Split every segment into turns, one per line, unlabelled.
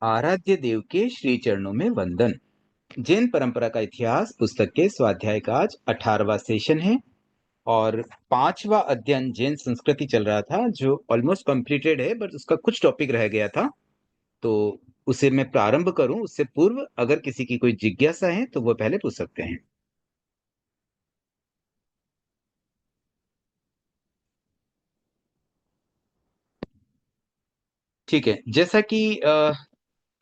आराध्य देव के श्री चरणों में वंदन। जैन परंपरा का इतिहास पुस्तक के स्वाध्याय का आज 18वां सेशन है और 5वां अध्ययन जैन संस्कृति चल रहा था, जो ऑलमोस्ट कंप्लीटेड है, बट उसका कुछ टॉपिक रह गया था। तो उसे मैं प्रारंभ करूं उससे पूर्व अगर किसी की कोई जिज्ञासा है तो वो पहले पूछ सकते हैं। ठीक है, जैसा कि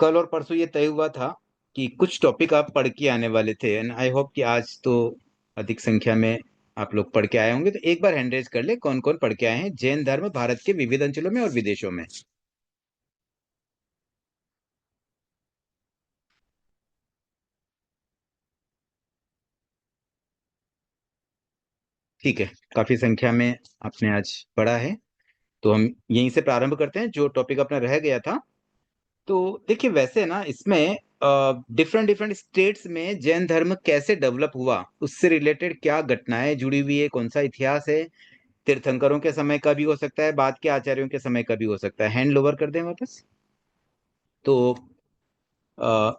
कल और परसों ये तय हुआ था कि कुछ टॉपिक आप पढ़ के आने वाले थे, एंड आई होप कि आज तो अधिक संख्या में आप लोग पढ़ के आए होंगे। तो एक बार हैंड रेज कर ले, कौन कौन पढ़ के आए हैं जैन धर्म भारत के विविध अंचलों में और विदेशों में। ठीक है, काफी संख्या में आपने आज पढ़ा है। तो हम यहीं से प्रारंभ करते हैं, जो टॉपिक अपना रह गया था। तो देखिए, वैसे ना इसमें डिफरेंट डिफरेंट स्टेट्स में जैन धर्म कैसे डेवलप हुआ, उससे रिलेटेड क्या घटनाएं जुड़ी हुई है, कौन सा इतिहास है, तीर्थंकरों के समय का भी हो सकता है, बाद के आचार्यों के समय का भी हो सकता है। हैंड लोवर कर दें वापस। तो अ,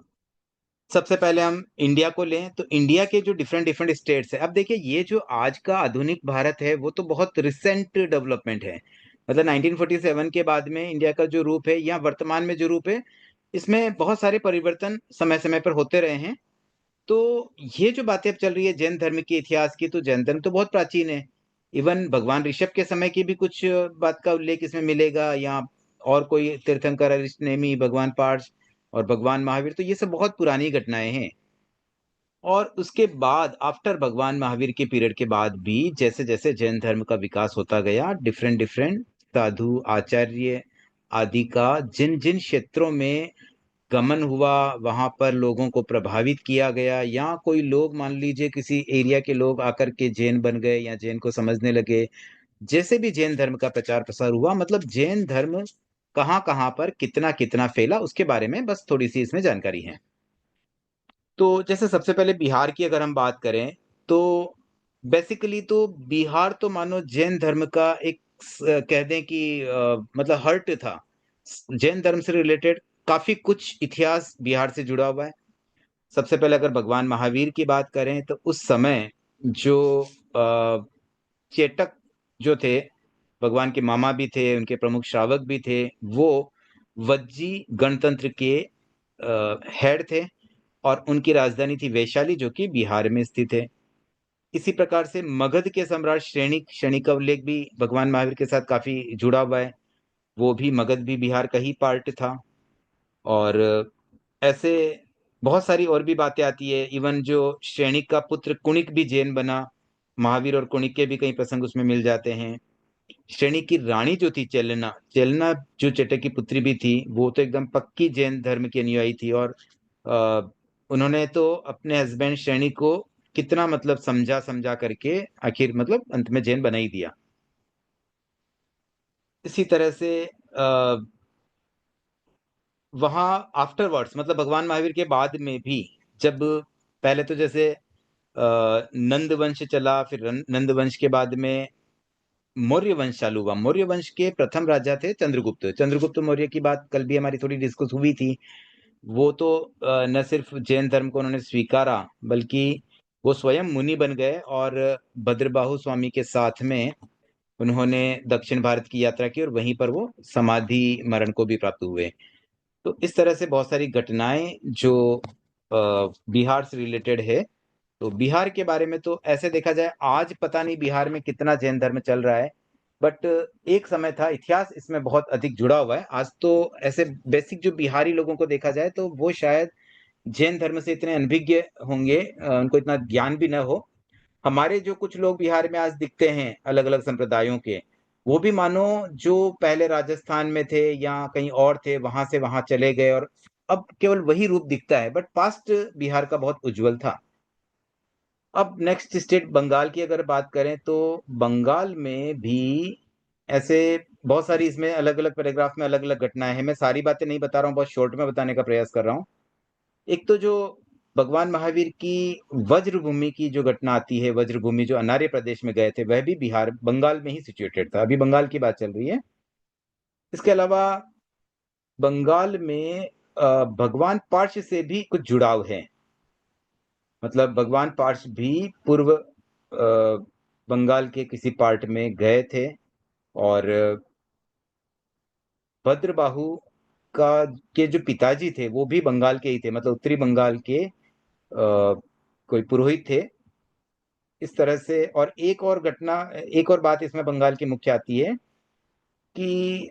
सबसे पहले हम इंडिया को लें, तो इंडिया के जो डिफरेंट डिफरेंट स्टेट्स है, अब देखिए ये जो आज का आधुनिक भारत है वो तो बहुत रिसेंट डेवलपमेंट है। मतलब 1947 के बाद में इंडिया का जो रूप है या वर्तमान में जो रूप है, इसमें बहुत सारे परिवर्तन समय समय पर होते रहे हैं। तो ये जो बातें अब चल रही है जैन धर्म के इतिहास की, तो जैन धर्म तो बहुत प्राचीन है। इवन भगवान ऋषभ के समय की भी कुछ बात का उल्लेख इसमें मिलेगा, या और कोई तीर्थंकर अरिष्टनेमी, भगवान पार्श और भगवान महावीर, तो ये सब बहुत पुरानी घटनाएं हैं। और उसके बाद आफ्टर भगवान महावीर के पीरियड के बाद भी जैसे जैसे जैन धर्म का विकास होता गया, डिफरेंट डिफरेंट साधु आचार्य आदि का जिन जिन क्षेत्रों में गमन हुआ, वहां पर लोगों को प्रभावित किया गया, या कोई लोग मान लीजिए किसी एरिया के लोग आकर के जैन बन गए या जैन को समझने लगे, जैसे भी जैन धर्म का प्रचार प्रसार हुआ, मतलब जैन धर्म कहाँ कहाँ पर कितना कितना फैला, उसके बारे में बस थोड़ी सी इसमें जानकारी है। तो जैसे सबसे पहले बिहार की अगर हम बात करें, तो बेसिकली तो बिहार तो मानो जैन धर्म का एक कह दें कि मतलब हर्ट था। जैन धर्म से रिलेटेड काफी कुछ इतिहास बिहार से जुड़ा हुआ है। सबसे पहले अगर भगवान महावीर की बात करें, तो उस समय जो चेटक जो थे, भगवान के मामा भी थे, उनके प्रमुख श्रावक भी थे, वो वज्जी गणतंत्र के हेड थे, और उनकी राजधानी थी वैशाली, जो कि बिहार में स्थित है। इसी प्रकार से मगध के सम्राट श्रेणिक, श्रेणी का उल्लेख भी भगवान महावीर के साथ काफी जुड़ा हुआ है। वो भी, मगध भी बिहार का ही पार्ट था। और ऐसे बहुत सारी और भी बातें आती है। इवन जो श्रेणिक का पुत्र कुणिक भी जैन बना, महावीर और कुणिक के भी कई प्रसंग उसमें मिल जाते हैं। श्रेणी की रानी जो थी चेलना, चेलना जो चेटक की पुत्री भी थी, वो तो एकदम पक्की जैन धर्म की अनुयायी थी। और अ, उन्होंने तो अपने हस्बैंड श्रेणी को कितना मतलब समझा समझा करके आखिर मतलब अंत में जैन बना ही दिया। इसी तरह से वहां आफ्टरवर्ड्स, मतलब भगवान महावीर के बाद में भी, जब पहले तो जैसे नंद वंश चला, फिर नंद वंश के बाद में मौर्य वंश चालू हुआ। मौर्य वंश के प्रथम राजा थे चंद्रगुप्त। चंद्रगुप्त मौर्य की बात कल भी हमारी थोड़ी डिस्कस हुई थी। वो तो न सिर्फ जैन धर्म को उन्होंने स्वीकारा, बल्कि वो स्वयं मुनि बन गए, और भद्रबाहु स्वामी के साथ में उन्होंने दक्षिण भारत की यात्रा की, और वहीं पर वो समाधि मरण को भी प्राप्त हुए। तो इस तरह से बहुत सारी घटनाएं जो बिहार से रिलेटेड है। तो बिहार के बारे में तो ऐसे देखा जाए, आज पता नहीं बिहार में कितना जैन धर्म चल रहा है, बट एक समय था, इतिहास इसमें बहुत अधिक जुड़ा हुआ है। आज तो ऐसे बेसिक जो बिहारी लोगों को देखा जाए, तो वो शायद जैन धर्म से इतने अनभिज्ञ होंगे, उनको इतना ज्ञान भी न हो। हमारे जो कुछ लोग बिहार में आज दिखते हैं अलग अलग संप्रदायों के, वो भी मानो जो पहले राजस्थान में थे या कहीं और थे, वहां से वहां चले गए, और अब केवल वही रूप दिखता है, बट पास्ट बिहार का बहुत उज्जवल था। अब नेक्स्ट स्टेट बंगाल की अगर बात करें, तो बंगाल में भी ऐसे बहुत सारी, इसमें अलग अलग पैराग्राफ में अलग अलग घटनाएं हैं। मैं सारी बातें नहीं बता रहा हूँ, बहुत शॉर्ट में बताने का प्रयास कर रहा हूँ। एक तो जो भगवान महावीर की वज्रभूमि की जो घटना आती है, वज्रभूमि जो अनार्य प्रदेश में गए थे, वह भी बिहार बंगाल में ही सिचुएटेड था। अभी बंगाल की बात चल रही है। इसके अलावा बंगाल में भगवान पार्श से भी कुछ जुड़ाव है। मतलब भगवान पार्श भी पूर्व बंगाल के किसी पार्ट में गए थे, और भद्रबाहु का के जो पिताजी थे वो भी बंगाल के ही थे, मतलब उत्तरी बंगाल के कोई पुरोहित थे इस तरह से। और एक और बात इसमें बंगाल की मुख्य आती है कि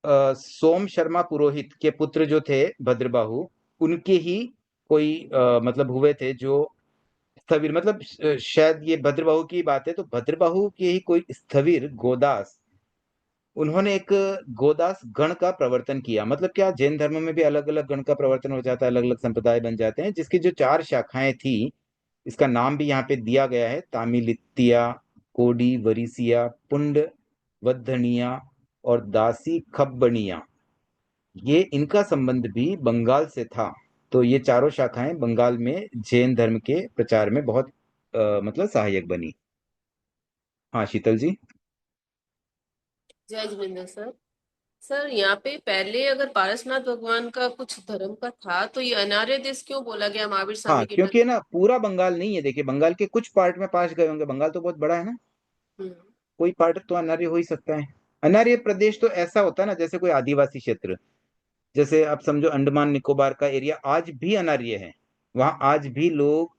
सोम शर्मा पुरोहित के पुत्र जो थे भद्रबाहु, उनके ही कोई मतलब हुए थे जो स्थविर, मतलब शायद ये भद्रबाहु की बात है, तो भद्रबाहु के ही कोई स्थविर गोदास, उन्होंने एक गोदास गण का प्रवर्तन किया। मतलब क्या, जैन धर्म में भी अलग अलग गण का प्रवर्तन हो जाता है, अलग अलग संप्रदाय बन जाते हैं, जिसकी जो 4 शाखाएं थी, इसका नाम भी यहाँ पे दिया गया है: तामिलित्तिया, कोडी, वरिसिया, पुंड, वद्धनिया और दासी खब्बनिया। ये इनका संबंध भी बंगाल से था। तो ये चारों शाखाएं बंगाल में जैन धर्म के प्रचार में बहुत मतलब सहायक बनी। हाँ शीतल जी।
जय जिनेन्द्र सर। सर यहाँ पे पहले अगर पारसनाथ भगवान का कुछ धर्म का था तो ये अनार्य देश क्यों बोला गया महावीर
हाँ,
स्वामी के टाइम?
क्योंकि है ना, पूरा बंगाल नहीं है। देखिए, बंगाल के कुछ पार्ट में पास गए होंगे, बंगाल तो बहुत बड़ा है ना,
हम्म।
कोई पार्ट तो अनार्य हो ही सकता है। अनार्य प्रदेश तो ऐसा होता है ना, जैसे कोई आदिवासी क्षेत्र, जैसे आप समझो अंडमान निकोबार का एरिया आज भी अनार्य है। वहां आज भी लोग,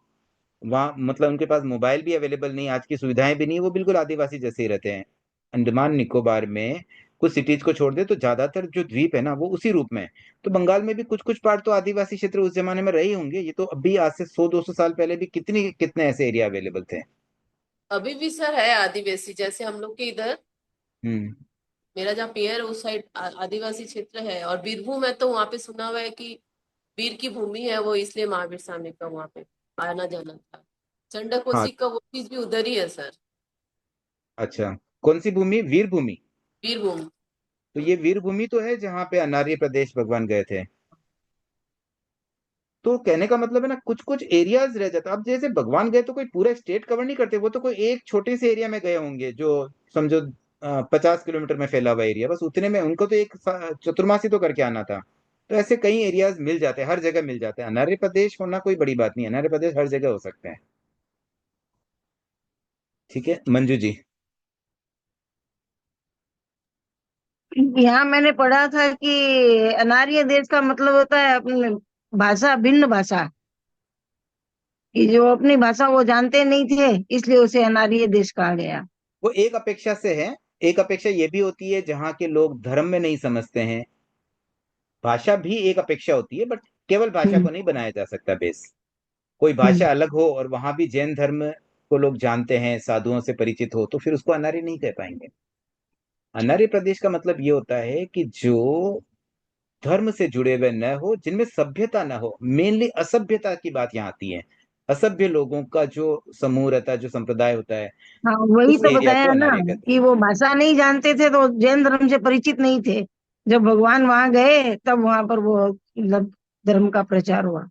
वहाँ मतलब उनके पास मोबाइल भी अवेलेबल नहीं, आज की सुविधाएं भी नहीं, वो बिल्कुल आदिवासी जैसे ही रहते हैं। अंडमान निकोबार में कुछ सिटीज को छोड़ दे तो ज्यादातर जो द्वीप है ना वो उसी रूप में है। तो बंगाल में भी कुछ कुछ पार्ट तो आदिवासी क्षेत्र उस जमाने में रहे होंगे। ये तो अभी आज से 100-200 साल पहले भी कितनी कितने ऐसे एरिया अवेलेबल थे।
अभी भी सर है आदिवासी, जैसे हम लोग के इधर,
हम्म।
मेरा जहाँ पियर है उस साइड आदिवासी क्षेत्र है। और बीरभूम है तो वहां पे सुना हुआ है कि वीर की भूमि है वो, इसलिए महावीर स्वामी का वहां पे आना जाना था।
हाँ।
चंडकोसी का वो चीज भी उधर ही है सर।
अच्छा, कौन सी भूमि? वीर भूमि?
वीरभूम।
तो ये वीर भूमि तो है जहाँ पे अनार्य प्रदेश भगवान गए थे। तो कहने का मतलब है ना, कुछ कुछ एरियाज रह जाता। अब जैसे भगवान गए तो कोई पूरा स्टेट कवर नहीं करते, वो तो कोई एक छोटे से एरिया में गए होंगे, जो समझो 50 किलोमीटर में फैला हुआ एरिया, बस उतने में उनको तो एक चतुर्मासी तो करके आना था। तो ऐसे कई एरियाज मिल जाते हैं, हर जगह मिल जाते हैं। अनार्य प्रदेश होना कोई बड़ी बात नहीं है, अनार्य प्रदेश हर जगह हो सकते हैं। ठीक है मंजू जी।
यहाँ मैंने पढ़ा था कि अनार्य देश का मतलब होता है अपनी भाषा, भिन्न भाषा, कि जो अपनी भाषा वो जानते नहीं थे, इसलिए उसे अनार्य देश कहा गया।
वो एक अपेक्षा से है। एक अपेक्षा ये भी होती है जहाँ के लोग धर्म में नहीं समझते हैं। भाषा भी एक अपेक्षा होती है, बट केवल भाषा
हम्म।
को नहीं बनाया जा सकता बेस। कोई
हम्म।
भाषा अलग हो और वहां भी जैन धर्म को लोग जानते हैं, साधुओं से परिचित हो, तो फिर उसको अनार्य नहीं कह पाएंगे। अनार्य प्रदेश का मतलब ये होता है कि जो धर्म से जुड़े हुए न हो, जिनमें सभ्यता न हो, मेनली असभ्यता की बात यहाँ आती है। असभ्य लोगों का जो समूह रहता है, जो संप्रदाय होता है,
हाँ, वही
उस
तो
एरिया को
बताया ना,
अनार्य कहते हैं।
कि वो भाषा नहीं जानते थे तो जैन धर्म से परिचित नहीं थे। जब भगवान वहां गए तब वहां पर वो मतलब धर्म का प्रचार हुआ।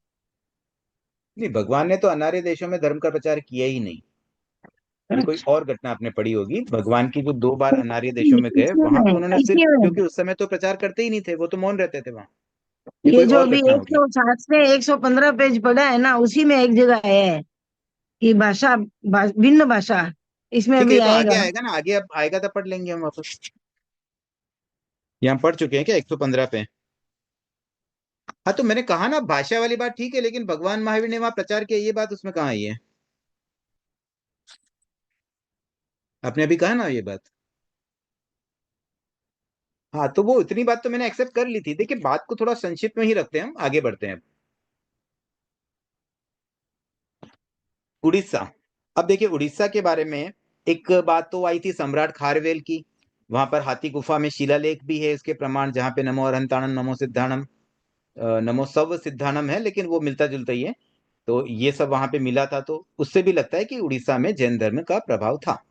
नहीं, भगवान ने तो अनार्य देशों में धर्म का प्रचार किया ही नहीं। ये कोई
अच्छा।
और घटना आपने पढ़ी होगी, भगवान की जो 2 बार अनार्य देशों में गए, वहां तो उन्होंने सिर्फ,
इसी में
क्योंकि उस समय तो प्रचार करते ही नहीं थे, वो तो मौन रहते थे वहां। ये
ये
कोई
जो
और
अभी
घटना होगी।
160 से 115 पेज पढ़ा है ना, उसी में एक जगह है कि भाषा, भिन्न भाषा, इसमें
ठीक है,
भी
ये तो
आएगा।
आगे आएगा ना, आगे अब आएगा तो पढ़ लेंगे हम वापस। ये हम पढ़ चुके हैं क्या 115 पे? हाँ, तो मैंने कहा ना, भाषा वाली बात ठीक है, लेकिन भगवान महावीर ने वहां प्रचार किया, ये बात उसमें कहाँ आई है? आपने अभी कहा ना ये बात। हाँ, तो वो इतनी बात तो मैंने एक्सेप्ट कर ली थी। देखिए, बात को थोड़ा संक्षिप्त में ही रखते हैं, हम आगे बढ़ते हैं। उड़ीसा। अब देखिए, उड़ीसा के बारे में एक बात तो आई थी सम्राट खारवेल की। वहां पर हाथी गुफा में शिलालेख भी है इसके प्रमाण, जहाँ पे नमो अरहंताणम नमो सिद्धाणम, नमो सव सिद्धानम है, लेकिन वो मिलता जुलता ही है। तो ये सब वहां पे मिला था, तो उससे भी लगता है कि उड़ीसा में जैन धर्म का प्रभाव था।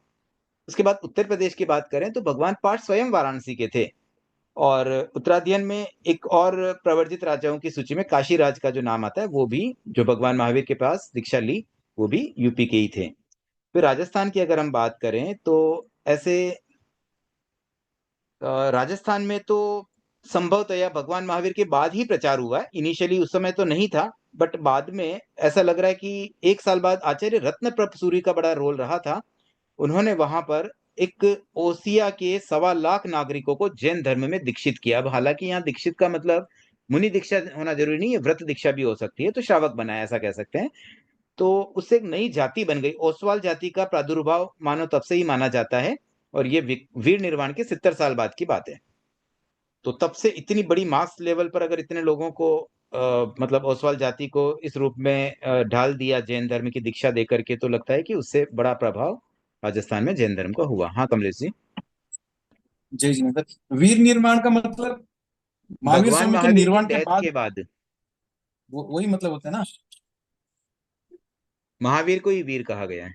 उसके बाद उत्तर प्रदेश की बात करें तो भगवान पार्थ स्वयं वाराणसी के थे। और उत्तरायण में एक और प्रवर्जित राजाओं की सूची में काशी राज का जो नाम आता है, वो भी, जो भगवान महावीर के पास दीक्षा ली, वो भी यूपी के ही थे। फिर राजस्थान की अगर हम बात करें तो ऐसे राजस्थान में तो संभवतया भगवान महावीर के बाद ही प्रचार हुआ है। इनिशियली उस समय तो नहीं था, बट बाद में ऐसा लग रहा है कि 1 साल बाद आचार्य रत्नप्रभ सूरि का बड़ा रोल रहा था। उन्होंने वहां पर एक ओसिया के 1.25 लाख नागरिकों को जैन धर्म में दीक्षित किया। अब हालांकि यहाँ दीक्षित का मतलब मुनि दीक्षा होना जरूरी नहीं है, व्रत दीक्षा भी हो सकती है, तो श्रावक बनाया, ऐसा कह सकते हैं। तो उससे एक नई जाति बन गई। ओसवाल जाति का प्रादुर्भाव मानो तब से ही माना जाता है, और ये वीर निर्वाण के 70 साल बाद की बात है। तो तब से इतनी बड़ी मास लेवल पर अगर इतने लोगों को मतलब ओसवाल जाति को इस रूप में ढाल दिया जैन धर्म की दीक्षा देकर के, तो लगता है कि उससे बड़ा प्रभाव राजस्थान में जैन धर्म का हुआ। हाँ कमलेश जी।
जी जी, मतलब वीर निर्माण का मतलब महावीर
भगवान
स्वामी के
महावीर की
निर्वाण के
डेथ
बाद,
के बाद
वही मतलब होता है ना।
महावीर को ही वीर कहा गया है।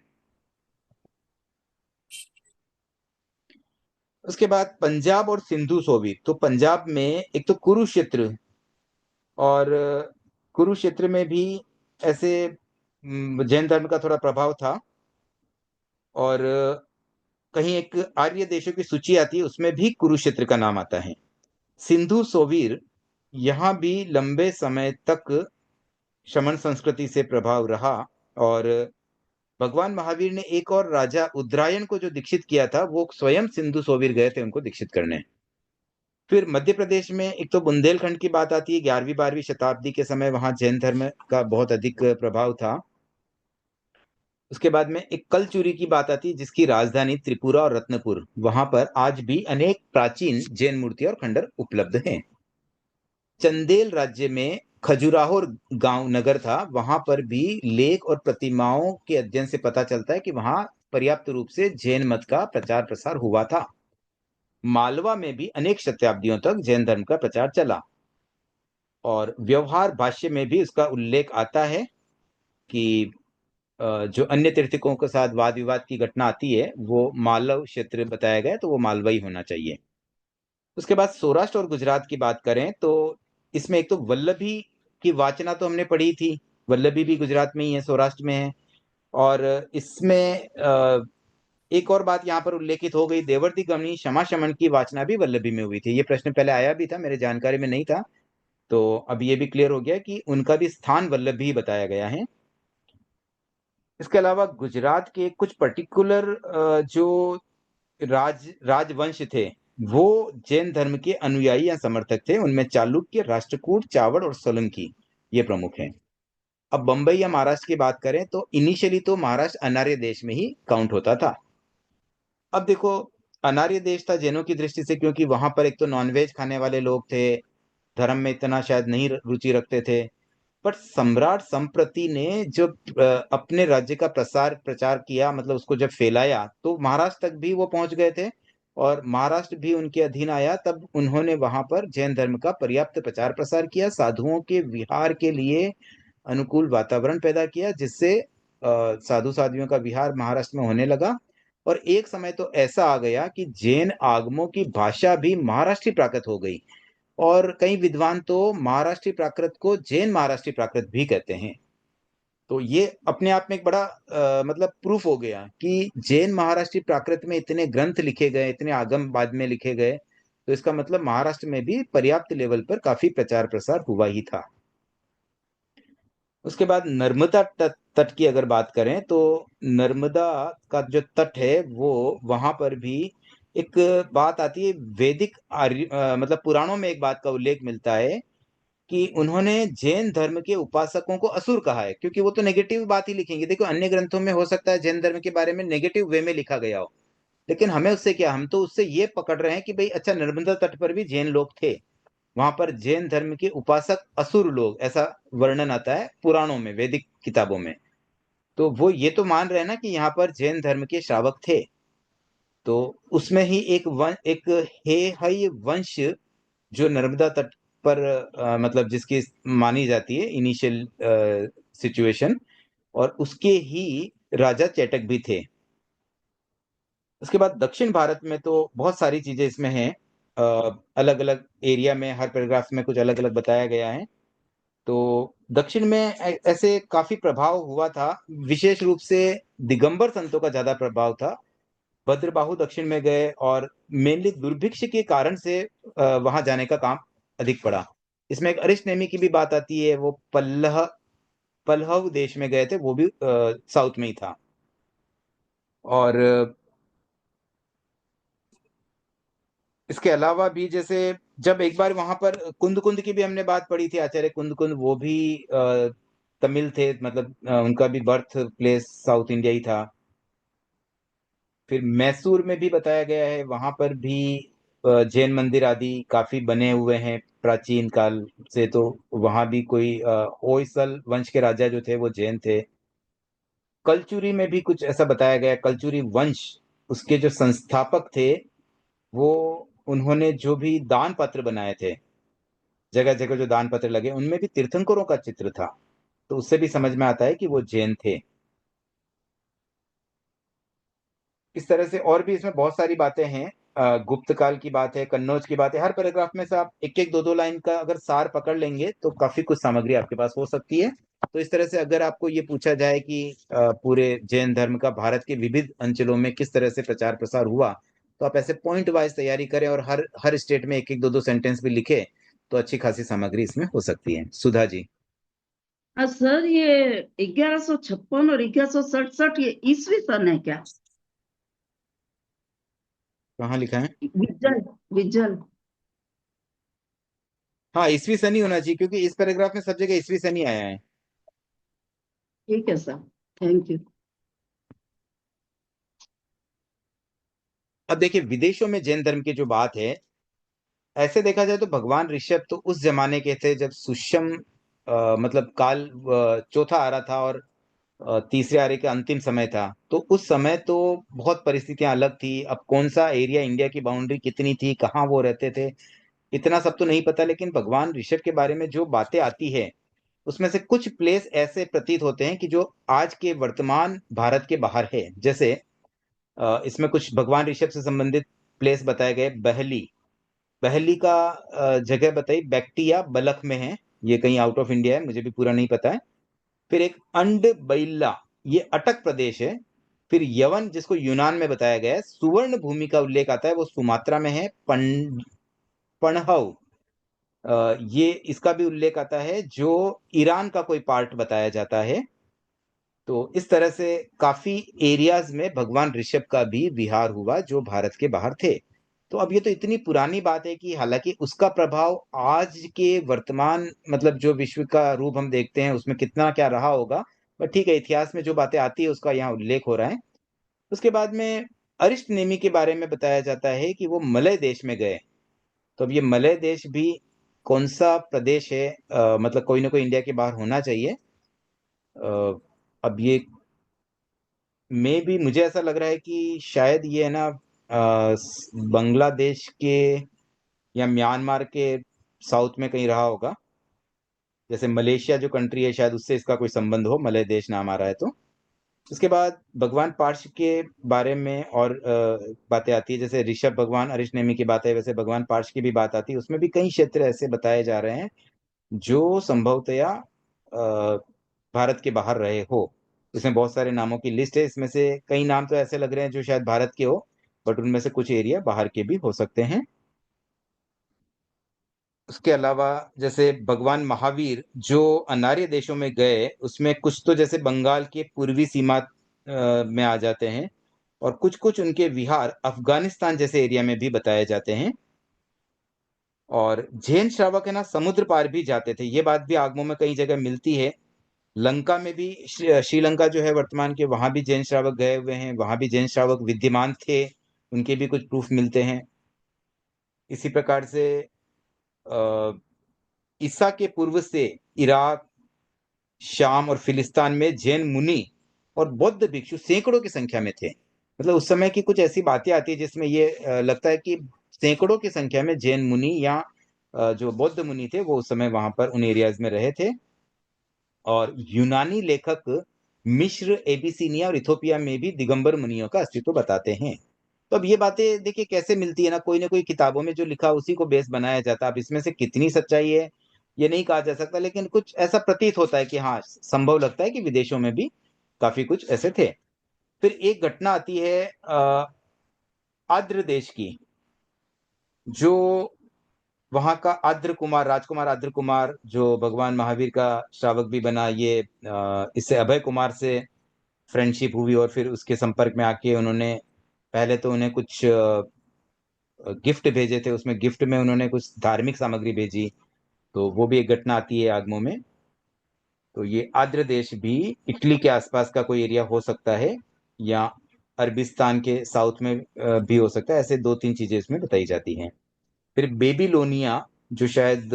उसके बाद पंजाब और सिंधु सोवीर। तो पंजाब में एक तो कुरुक्षेत्र, और कुरुक्षेत्र में भी ऐसे जैन धर्म का थोड़ा प्रभाव था। और कहीं एक आर्य देशों की सूची आती है, उसमें भी कुरुक्षेत्र का नाम आता है। सिंधु सोवीर, यहाँ भी लंबे समय तक शमन संस्कृति से प्रभाव रहा। और भगवान महावीर ने एक और राजा उदरायन को जो दीक्षित किया था, वो स्वयं सिंधु सोवीर गए थे उनको दीक्षित करने। फिर मध्य प्रदेश में एक तो बुंदेलखंड की बात आती है। 11वीं 12वीं शताब्दी के समय वहां जैन धर्म का बहुत अधिक प्रभाव था। उसके बाद में एक कलचुरी की बात आती है, जिसकी राजधानी त्रिपुरा और रत्नपुर, वहां पर आज भी अनेक प्राचीन जैन मूर्तियां और खंडर उपलब्ध हैं। चंदेल राज्य में खजुराहो गांव नगर था, वहां पर भी लेख और प्रतिमाओं के अध्ययन से पता चलता है कि वहां पर्याप्त रूप से जैन मत का प्रचार प्रसार हुआ था। मालवा में भी अनेक शताब्दियों तक जैन धर्म का प्रचार चला, और व्यवहार भाष्य में भी उसका उल्लेख आता है कि जो अन्य तीर्थकों के साथ वाद विवाद की घटना आती है, वो मालव क्षेत्र बताया गया, तो वो मालवा ही होना चाहिए। उसके बाद सौराष्ट्र और गुजरात की बात करें तो इसमें एक तो वल्लभी की वाचना तो हमने पढ़ी थी। वल्लभी भी गुजरात में ही है, सौराष्ट्र में है। और इसमें एक और बात यहाँ पर उल्लेखित हो गई, देवर्ति गमनी क्षमा शमन की वाचना भी वल्लभी में हुई थी। ये प्रश्न पहले आया भी था, मेरे जानकारी में नहीं था, तो अब ये भी क्लियर हो गया कि उनका भी स्थान वल्लभी बताया गया है। इसके अलावा गुजरात के कुछ पर्टिकुलर जो राजवंश थे, वो जैन धर्म के अनुयायी या समर्थक थे। उनमें चालुक्य, राष्ट्रकूट, चावड़ और सोलंकी ये प्रमुख हैं। अब बंबई या महाराष्ट्र की बात करें तो इनिशियली तो महाराष्ट्र अनार्य देश में ही काउंट होता था। अब देखो, अनार्य देश था जैनों की दृष्टि से, क्योंकि वहां पर एक तो नॉनवेज खाने वाले लोग थे, धर्म में इतना शायद नहीं रुचि रखते थे। पर सम्राट संप्रति ने जब अपने राज्य का प्रचार किया, मतलब उसको जब फैलाया, तो महाराष्ट्र तक भी वो पहुंच गए थे, और महाराष्ट्र भी उनके अधीन आया। तब उन्होंने वहां पर जैन धर्म का पर्याप्त प्रचार प्रसार किया, साधुओं के विहार के लिए अनुकूल वातावरण पैदा किया, जिससे साधु साध्वियों का विहार महाराष्ट्र में होने लगा। और एक समय तो ऐसा आ गया कि जैन आगमों की भाषा भी महाराष्ट्री प्राकृत हो गई, और कई विद्वान तो महाराष्ट्री प्राकृत को जैन महाराष्ट्री प्राकृत भी कहते हैं। तो ये अपने आप में एक बड़ा मतलब प्रूफ हो गया कि जैन महाराष्ट्री प्राकृत में इतने ग्रंथ लिखे गए, इतने आगम बाद में लिखे गए, तो इसका मतलब महाराष्ट्र में भी पर्याप्त लेवल पर काफी प्रचार प्रसार हुआ ही था। उसके बाद नर्मदा तट की अगर बात करें तो नर्मदा का जो तट है, वो वहां पर भी एक बात आती है। वैदिक मतलब पुराणों में एक बात का उल्लेख मिलता है कि उन्होंने जैन धर्म के उपासकों को असुर कहा है, क्योंकि वो तो नेगेटिव बात ही लिखेंगे। देखो, अन्य ग्रंथों में हो सकता है जैन धर्म के बारे में नेगेटिव वे में लिखा गया हो, लेकिन हमें उससे क्या, हम तो उससे ये पकड़ रहे हैं कि भाई अच्छा, नर्मदा तट पर भी जैन लोग थे, वहां पर जैन धर्म के उपासक असुर लोग, ऐसा वर्णन आता है पुराणों में, वैदिक किताबों में। तो वो ये तो मान रहे हैं ना कि यहाँ पर जैन धर्म के श्रावक थे। तो उसमें ही एक हेहय वंश जो नर्मदा तट पर मतलब जिसकी मानी जाती है इनिशियल सिचुएशन, और उसके ही राजा चेटक भी थे। उसके बाद दक्षिण भारत में तो बहुत सारी चीजें इसमें हैं, अलग अलग एरिया में हर पैराग्राफ में कुछ अलग अलग बताया गया है। तो दक्षिण में ऐसे काफी प्रभाव हुआ था, विशेष रूप से दिगंबर संतों का ज्यादा प्रभाव था। भद्रबाहु दक्षिण में गए और मेनली दुर्भिक्ष के कारण से वहां जाने का काम अधिक पड़ा। इसमें एक अरिष्ट नेमी की भी बात आती है, वो पल्लव देश में गए थे, वो भी साउथ में ही था। और इसके अलावा भी जैसे जब एक बार वहां पर कुंद कुंद की भी हमने बात पढ़ी थी, आचार्य कुंद कुंद, वो भी तमिल थे, मतलब उनका भी बर्थ प्लेस साउथ इंडिया ही था। फिर मैसूर में भी बताया गया है, वहां पर भी जैन मंदिर आदि काफी बने हुए हैं प्राचीन काल से। तो वहां भी कोई होयसल वंश के राजा जो थे वो जैन थे। कलचुरी में भी कुछ ऐसा बताया गया, कलचुरी वंश, उसके जो संस्थापक थे वो, उन्होंने जो भी दान पत्र बनाए थे, जगह जगह जो दान पत्र लगे, उनमें भी तीर्थंकरों का चित्र था। तो उससे भी समझ में आता है कि वो जैन थे। इस तरह से और भी इसमें बहुत सारी बातें हैं। गुप्त काल की बात है, कन्नौज की बात है। हर पैराग्राफ में से आप एक एक दो दो लाइन का अगर सार पकड़ लेंगे तो काफी कुछ सामग्री आपके पास हो सकती है। तो इस तरह से अगर आपको ये पूछा जाए कि पूरे जैन धर्म का भारत के विविध अंचलों में किस तरह से प्रचार प्रसार हुआ, तो आप ऐसे पॉइंट वाइज तैयारी करें और हर हर स्टेट में एक एक दो दो सेंटेंस भी लिखे, तो अच्छी खासी सामग्री इसमें हो सकती है। सुधा जी।
सर, ये 1156 और 1167 ये ईसवी सन है क्या?
कहाँ लिखा है?
विज्जल, विज्जल।
हाँ, ईसवी सन ही होना चाहिए, क्योंकि इस पैराग्राफ में सब जगह ईसवी सन ही आया है।
ठीक है सर, थैंक यू।
अब देखिए, विदेशों में जैन धर्म की जो बात है, ऐसे देखा जाए तो भगवान ऋषभ तो उस जमाने के थे जब सुषम मतलब काल चौथा आ रहा था, और तीसरे आर्य के अंतिम समय था। तो उस समय तो बहुत परिस्थितियां अलग थी। अब कौन सा एरिया, इंडिया की बाउंड्री कितनी थी, कहाँ वो रहते थे, इतना सब तो नहीं पता। लेकिन भगवान ऋषभ के बारे में जो बातें आती है, उसमें से कुछ प्लेस ऐसे प्रतीत होते हैं कि जो आज के वर्तमान भारत के बाहर है। जैसे इसमें कुछ भगवान ऋषभ से संबंधित प्लेस बताए गए। बहली, बहली का जगह बताई, बैक्टिया बलख में है, ये कहीं आउट ऑफ इंडिया है, मुझे भी पूरा नहीं पता है। फिर एक अंड बैला, ये अटक प्रदेश है। फिर यवन, जिसको यूनान में बताया गया है। सुवर्ण भूमि का उल्लेख आता है, वो सुमात्रा में है। पणहव, ये इसका भी उल्लेख आता है, जो ईरान का कोई पार्ट बताया जाता है। तो इस तरह से काफी एरियाज में भगवान ऋषभ का भी विहार हुआ जो भारत के बाहर थे। तो अब ये तो इतनी पुरानी बात है कि हालांकि उसका प्रभाव आज के वर्तमान, मतलब जो विश्व का रूप हम देखते हैं, उसमें कितना क्या रहा होगा, पर ठीक है, इतिहास में जो बातें आती है उसका यहाँ उल्लेख हो रहा है। उसके बाद में अरिष्ट नेमी के बारे में बताया जाता है कि वो मलय देश में गए। तो अब ये मलय देश भी कौन सा प्रदेश है, मतलब कोई ना कोई इंडिया के बाहर होना चाहिए। अब ये में भी मुझे ऐसा लग रहा है कि शायद ये है ना, बांग्लादेश के या म्यांमार के साउथ में कहीं रहा होगा। जैसे मलेशिया जो कंट्री है, शायद उससे इसका कोई संबंध हो, मलय देश नाम आ रहा है तो। उसके बाद भगवान पार्श के बारे में और बातें आती है। जैसे ऋषभ भगवान अरिष्ट नेमी की बात है, वैसे भगवान पार्श की भी बात आती है। उसमें भी कई क्षेत्र ऐसे बताए जा रहे हैं जो संभवतया भारत के बाहर रहे हो। इसमें बहुत सारे नामों की लिस्ट है, इसमें से कई नाम तो ऐसे लग रहे हैं जो शायद भारत के हो, बट उनमें से कुछ एरिया बाहर के भी हो सकते हैं। उसके अलावा जैसे भगवान महावीर जो अनार्य देशों में गए, उसमें कुछ तो जैसे बंगाल के पूर्वी सीमा में आ जाते हैं, और कुछ कुछ उनके विहार अफगानिस्तान जैसे एरिया में भी बताए जाते हैं। और जैन श्रावक है ना, समुद्र पार भी जाते थे, ये बात भी आगमों में कई जगह मिलती है। लंका में भी, श्रीलंका जो है वर्तमान के, वहां भी जैन श्रावक गए हुए हैं, वहां भी जैन श्रावक विद्यमान थे, उनके भी कुछ प्रूफ मिलते हैं। इसी प्रकार से ईसा के पूर्व से इराक, शाम और फिलिस्तान में जैन मुनि और बौद्ध भिक्षु सैकड़ों की संख्या में थे। मतलब उस समय की कुछ ऐसी बातें आती है जिसमें ये लगता है कि सैकड़ों की संख्या में जैन मुनि या जो बौद्ध मुनि थे, वो उस समय वहां पर उन एरियाज में रहे थे। और यूनानी लेखक मिस्र, एबिसिनिया और इथोपिया में भी दिगंबर मुनियों का अस्तित्व बताते हैं। तो अब ये बातें देखिए कैसे मिलती है ना कोई किताबों में जो लिखा उसी को बेस बनाया जाता है। अब इसमें से कितनी सच्चाई है ये नहीं कहा जा सकता, लेकिन कुछ ऐसा प्रतीत होता है कि हाँ, संभव लगता है कि विदेशों में भी काफी कुछ ऐसे थे। फिर एक घटना आती है आद्र देश की, जो वहाँ का आद्र कुमार, राजकुमार आद्र कुमार, जो भगवान महावीर का श्रावक भी बना, ये इससे अभय कुमार से फ्रेंडशिप हुई और फिर उसके संपर्क में आके उन्होंने पहले तो उन्हें कुछ गिफ्ट भेजे थे, उसमें गिफ्ट में उन्होंने कुछ धार्मिक सामग्री भेजी, तो वो भी एक घटना आती है आगमों में। तो ये आद्र देश भी इटली के आसपास का कोई एरिया हो सकता है, या अरबिस्तान के साउथ में भी हो सकता है। ऐसे दो तीन चीजें इसमें बताई जाती हैं। फिर बेबीलोनिया, जो शायद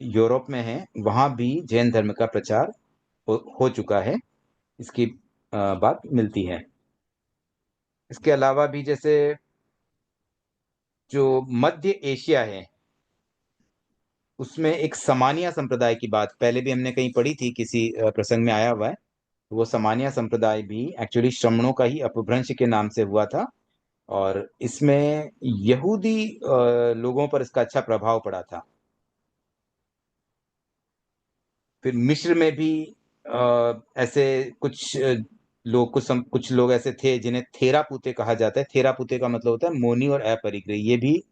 यूरोप में है, वहां भी जैन धर्म का प्रचार हो चुका है, इसकी बात मिलती है। इसके अलावा भी जैसे जो मध्य एशिया है, उसमें एक समानिया संप्रदाय की बात पहले भी हमने कहीं पढ़ी थी, किसी प्रसंग में आया हुआ है। वो समानिया संप्रदाय भी एक्चुअली श्रमणों का ही अपभ्रंश के नाम से हुआ था, और इसमें यहूदी लोगों पर इसका अच्छा प्रभाव पड़ा था। फिर मिस्र में भी ऐसे कुछ कुछ लोग ऐसे थे जिन्हें थेरापूते कहा जाता है। थेरापूते का मतलब होता है मौनी और अपरिग्रह। ये भी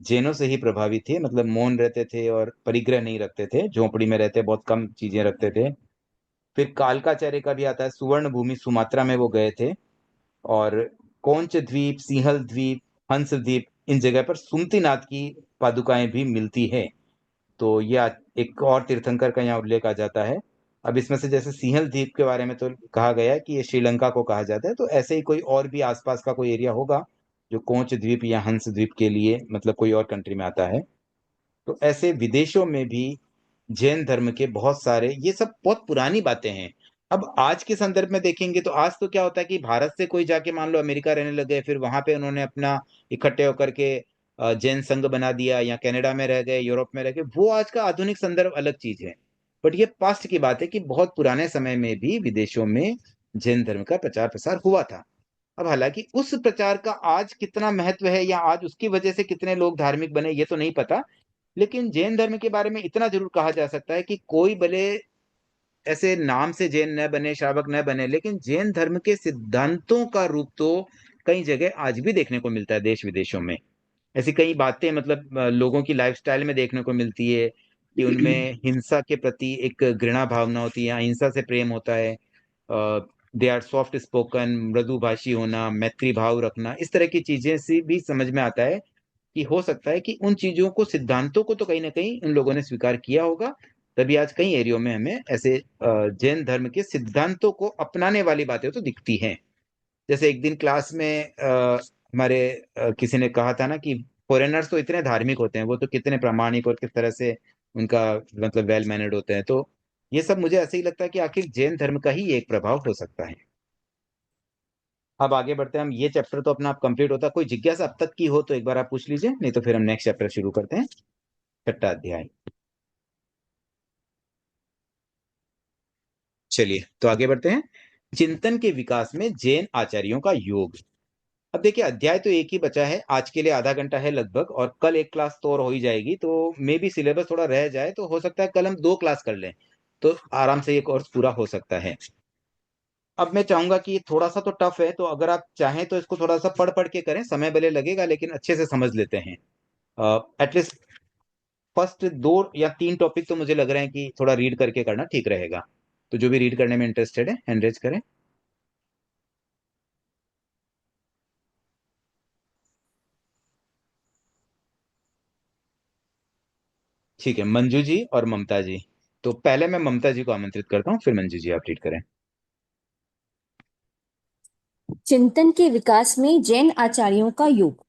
जैनों से ही प्रभावित थे, मतलब मौन रहते थे और परिग्रह नहीं रखते थे, झोंपड़ी में रहते, बहुत कम चीजें रखते थे। फिर कालकाचार्य का भी आता है, सुवर्ण भूमि सुमात्रा में वो गए थे, और कोंच द्वीप, सिंहल द्वीप, हंस द्वीप, इन जगह पर सुमतिनाथ की पादुकाएं भी मिलती है। तो यह एक और तीर्थंकर का यहाँ उल्लेख आ जाता है। अब इसमें से जैसे सिंहल द्वीप के बारे में तो कहा गया है कि ये श्रीलंका को कहा जाता है, तो ऐसे ही कोई और भी आसपास का कोई एरिया होगा जो कोंच द्वीप या हंस द्वीप के लिए, मतलब कोई और कंट्री में आता है। तो ऐसे विदेशों में भी जैन धर्म के बहुत सारे, ये सब बहुत पुरानी बातें हैं। अब आज के संदर्भ में देखेंगे तो आज तो क्या होता है कि भारत से कोई जाके मान लो अमेरिका रहने लग गए, फिर वहां पे उन्होंने अपना इकट्ठे होकर के जैन संघ बना दिया, या कनाडा में रह गए, यूरोप में रह गए, वो आज का आधुनिक संदर्भ अलग चीज है। बट ये पास्ट की बात है कि बहुत पुराने समय में भी विदेशों में जैन धर्म का प्रचार प्रसार हुआ था। अब हालांकि उस प्रचार का आज कितना महत्व है, या आज उसकी वजह से कितने लोग धार्मिक बने, ये तो नहीं पता। लेकिन जैन धर्म के बारे में इतना जरूर कहा जा सकता है कि कोई भले ऐसे नाम से जैन न बने, श्रावक न बने, लेकिन जैन धर्म के सिद्धांतों का रूप तो कई जगह आज भी देखने को मिलता है देश विदेशों में। ऐसी कई बातें, मतलब लोगों की लाइफस्टाइल में देखने को मिलती है कि उनमें हिंसा के प्रति एक घृणा भावना होती है, या हिंसा से प्रेम होता है। दे आर सॉफ्ट स्पोकन, मृदुभाषी होना, मैत्री भाव रखना, इस तरह की चीजें से भी समझ में आता है कि हो सकता है कि उन चीजों को, सिद्धांतों को तो कहीं ना कहीं उन लोगों ने स्वीकार किया होगा, तभी आज कई एरियो में हमें ऐसे जैन धर्म के सिद्धांतों को अपनाने वाली बातें तो दिखती हैं। जैसे एक दिन क्लास में हमारे किसी ने कहा था ना कि फॉरेनर्स तो इतने धार्मिक होते हैं, वो तो कितने प्रामाणिक और किस तरह से उनका मतलब वेल मैनर्ड होते हैं। तो ये सब मुझे ऐसे ही लगता है कि आखिर जैन धर्म का ही एक प्रभाव हो सकता है। अब आगे बढ़ते हैं हम। ये चैप्टर तो अपना आप कंप्लीट होता है। कोई जिज्ञासा अब तक की हो तो एक बार आप पूछ लीजिए, नहीं तो फिर हम नेक्स्ट चैप्टर शुरू करते हैं, छठा अध्याय। चलिए तो आगे बढ़ते हैं। चिंतन के विकास में जैन आचार्यों का योग। अब देखिए, अध्याय तो एक ही बचा है, आज के लिए आधा घंटा है लगभग, और कल एक क्लास तो और हो ही जाएगी, तो मे भी सिलेबस थोड़ा रह जाए, तो हो सकता है कल हम 2 क्लास कर लें, तो आराम से ये कोर्स पूरा हो सकता है। अब मैं चाहूंगा कि ये थोड़ा सा तो टफ है, तो अगर आप चाहें तो इसको थोड़ा सा पढ़ पढ़ के करें, समय भले लगेगा लेकिन अच्छे से समझ लेते हैं। एटलीस्ट फर्स्ट 2 या 3 टॉपिक तो मुझे लग रहे हैं कि थोड़ा रीड करके करना ठीक रहेगा। तो जो भी रीड करने में इंटरेस्टेड है हैंड रेज करें। ठीक है, मंजू जी और ममता जी। तो पहले मैं ममता जी को आमंत्रित करता हूँ, फिर मंजू जी आप रीड करें।
चिंतन के विकास में जैन आचार्यों का योग।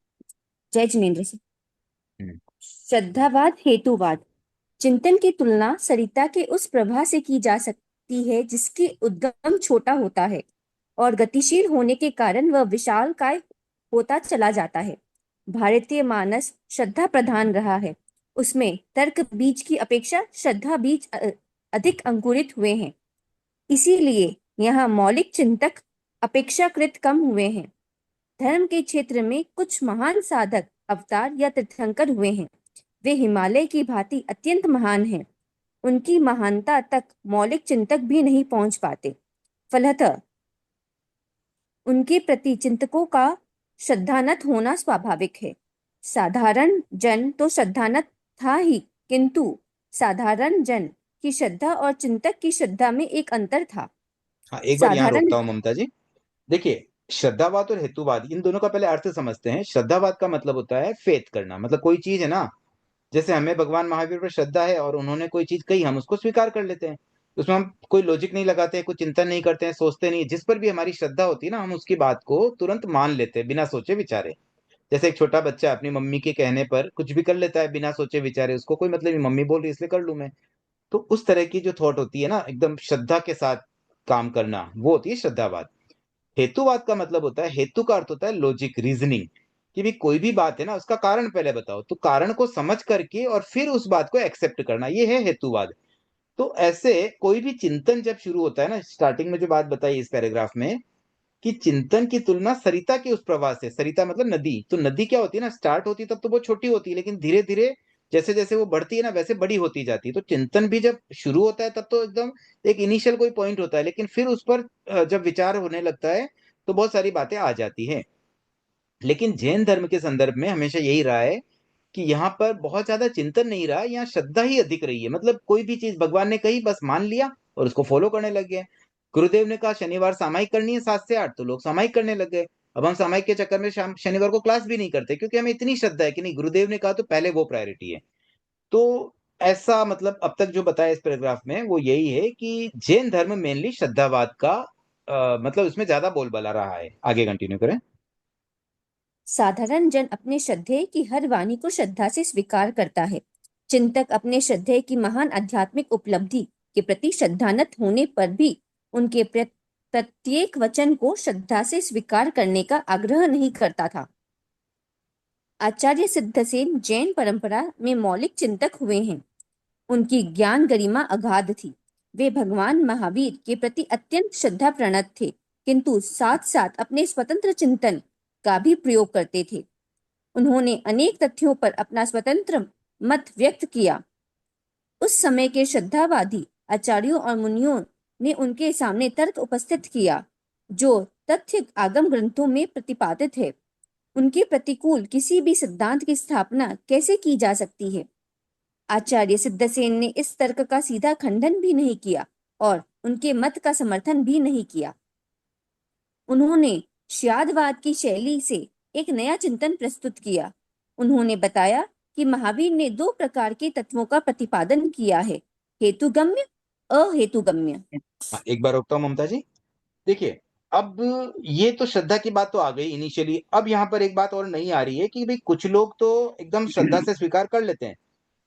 जय जिनेन्द्र सिंह। श्रद्धावाद हेतुवाद। चिंतन की तुलना सरिता के उस प्रवाह से की जा सकती है जिसकी उद्गम छोटा होता है और गतिशील होने के कारण वह विशालकाय होता चला जाता है। भारतीय मानस श्रद्धा प्रधान रहा है, उसमें तर्क बीज की अपेक्षा श्रद्धा बीज अधिक अंकुरित हुए हैं, इसीलिए यहाँ मौलिक चिंतक अपेक्षाकृत कम हुए हैं। धर्म के क्षेत्र में कुछ महान साधक, अवतार या तीर्थंकर हुए हैं, वे हिमालय की भांति अत्यंत महान हैं। उनकी महानता तक मौलिक चिंतक भी नहीं पहुंच पाते। फलतः उनके प्रति चिंतकों का श्रद्धानत होना स्वाभाविक है। साधारण जन तो श्रद्धानत था ही, किंतु साधारण जन की श्रद्धा और चिंतक की श्रद्धा में एक अंतर था।
हाँ, एक बार यहाँ
साधारण
रोकता हूँ ममता जी। देखिए, श्रद्धावाद और हेतुवाद, इन दोनों का पहले अर्थ समझते हैं। श्रद्धावाद का मतलब होता है फेथ करना, मतलब कोई चीज है ना, जैसे हमें भगवान महावीर पर श्रद्धा है और उन्होंने कोई चीज कही, हम उसको स्वीकार कर लेते हैं। उसमें हम कोई लॉजिक नहीं लगाते, कोई चिंतन नहीं करते हैं, सोचते नहीं। जिस पर भी हमारी श्रद्धा होती है ना, हम उसकी बात को तुरंत मान लेते हैं बिना सोचे विचारे। जैसे एक छोटा बच्चा अपनी मम्मी के कहने पर कुछ भी कर लेता है बिना सोचे विचारे, उसको कोई मतलब नहीं, मम्मी बोल रही है इसलिए कर लूं मैं। तो उस तरह की जो थॉट होती है ना, एकदम श्रद्धा के साथ काम करना, वो होती है श्रद्धावाद। हेतुवाद का मतलब होता है, हेतु का अर्थ होता है लॉजिक, रीजनिंग, कि भी कोई भी बात है ना, उसका कारण पहले बताओ, तो कारण को समझ करके और फिर उस बात को एक्सेप्ट करना, ये है हेतुवाद। तो ऐसे कोई भी चिंतन जब शुरू होता है ना, स्टार्टिंग में जो बात बताई इस पैराग्राफ में, कि चिंतन की तुलना सरिता के उस प्रवाह से, सरिता मतलब नदी, तो नदी क्या होती है ना, स्टार्ट होती है तब तो बहुत छोटी होती है, लेकिन धीरे धीरे जैसे जैसे वो बढ़ती है ना, वैसे बड़ी होती जाती है। तो चिंतन भी जब शुरू होता है तब तो एकदम एक इनिशियल कोई पॉइंट होता है, लेकिन फिर उस पर जब विचार होने लगता है तो बहुत सारी बातें आ जाती हैं। लेकिन जैन धर्म के संदर्भ में हमेशा यही रहा है कि यहाँ पर बहुत ज्यादा चिंतन नहीं रहा, यहाँ श्रद्धा ही अधिक रही है। मतलब कोई भी चीज भगवान ने कही, बस मान लिया और उसको फॉलो करने लग गए। गुरुदेव ने कहा शनिवार सामायिक करनी है 7 से 8, तो लोग सामायिक करने लग गए। अब हम सामायिक के चक्कर में शनिवार को क्लास भी नहीं करते, क्योंकि हमें इतनी श्रद्धा है कि नहीं, गुरुदेव ने कहा तो पहले वो प्रायोरिटी है। तो ऐसा मतलब अब तक जो बताया इस पैराग्राफ में वो यही है कि जैन धर्म मेनली श्रद्धावाद का मतलब उसमें ज्यादा बोलबाला रहा है। आगे कंटिन्यू करें।
साधारण जन अपने श्रद्धेय की हर वाणी को श्रद्धा से स्वीकार करता है। चिंतक अपने श्रद्धेय की महान आध्यात्मिक उपलब्धि के प्रति श्रद्धानत होने पर भी उनके प्रत्येक वचन को श्रद्धा से स्वीकार करने का आग्रह नहीं करता था। आचार्य सिद्धसेन जैन परंपरा में मौलिक चिंतक हुए हैं। उनकी ज्ञान गरिमा अगाध थी। वे भगवान महावीर के प्रति अत्यंत श्रद्धा प्रणत थे, किंतु साथ साथ अपने स्वतंत्र चिंतन का भी प्रयोग करते थे। उन्होंने अनेक तथ्यों पर अपना स्वतंत्र मत व्यक्त किया। उस समय के श्रद्धावादी आचार्यों और मुनियों ने उनके सामने तर्क उपस्थित किया जो तथ्य आगम ग्रंथों में प्रतिपादित है। उनके प्रतिकूल किसी भी सिद्धांत की स्थापना कैसे की जा सकती है? आचार्य सिद्धसेन ने इस तर्क का सीधा खंडन भी नहीं किया और उनके मत का समर्थन भी नहीं किया। उन्होंने श्यादवाद की शैली से एक नया चिंतन प्रस्तुत किया। उन्होंने बताया कि महावीर ने 2 प्रकार के तत्वों का प्रतिपादन किया है, हेतुगम्य, अहेतुगम्य।
एक बार रोकता हूँ ममता जी। देखिए, अब ये तो श्रद्धा की बात तो आ गई इनिशियली। अब यहाँ पर एक बात और नहीं आ रही है कि भाई कुछ लोग तो एकदम श्रद्धा से स्वीकार कर लेते हैं,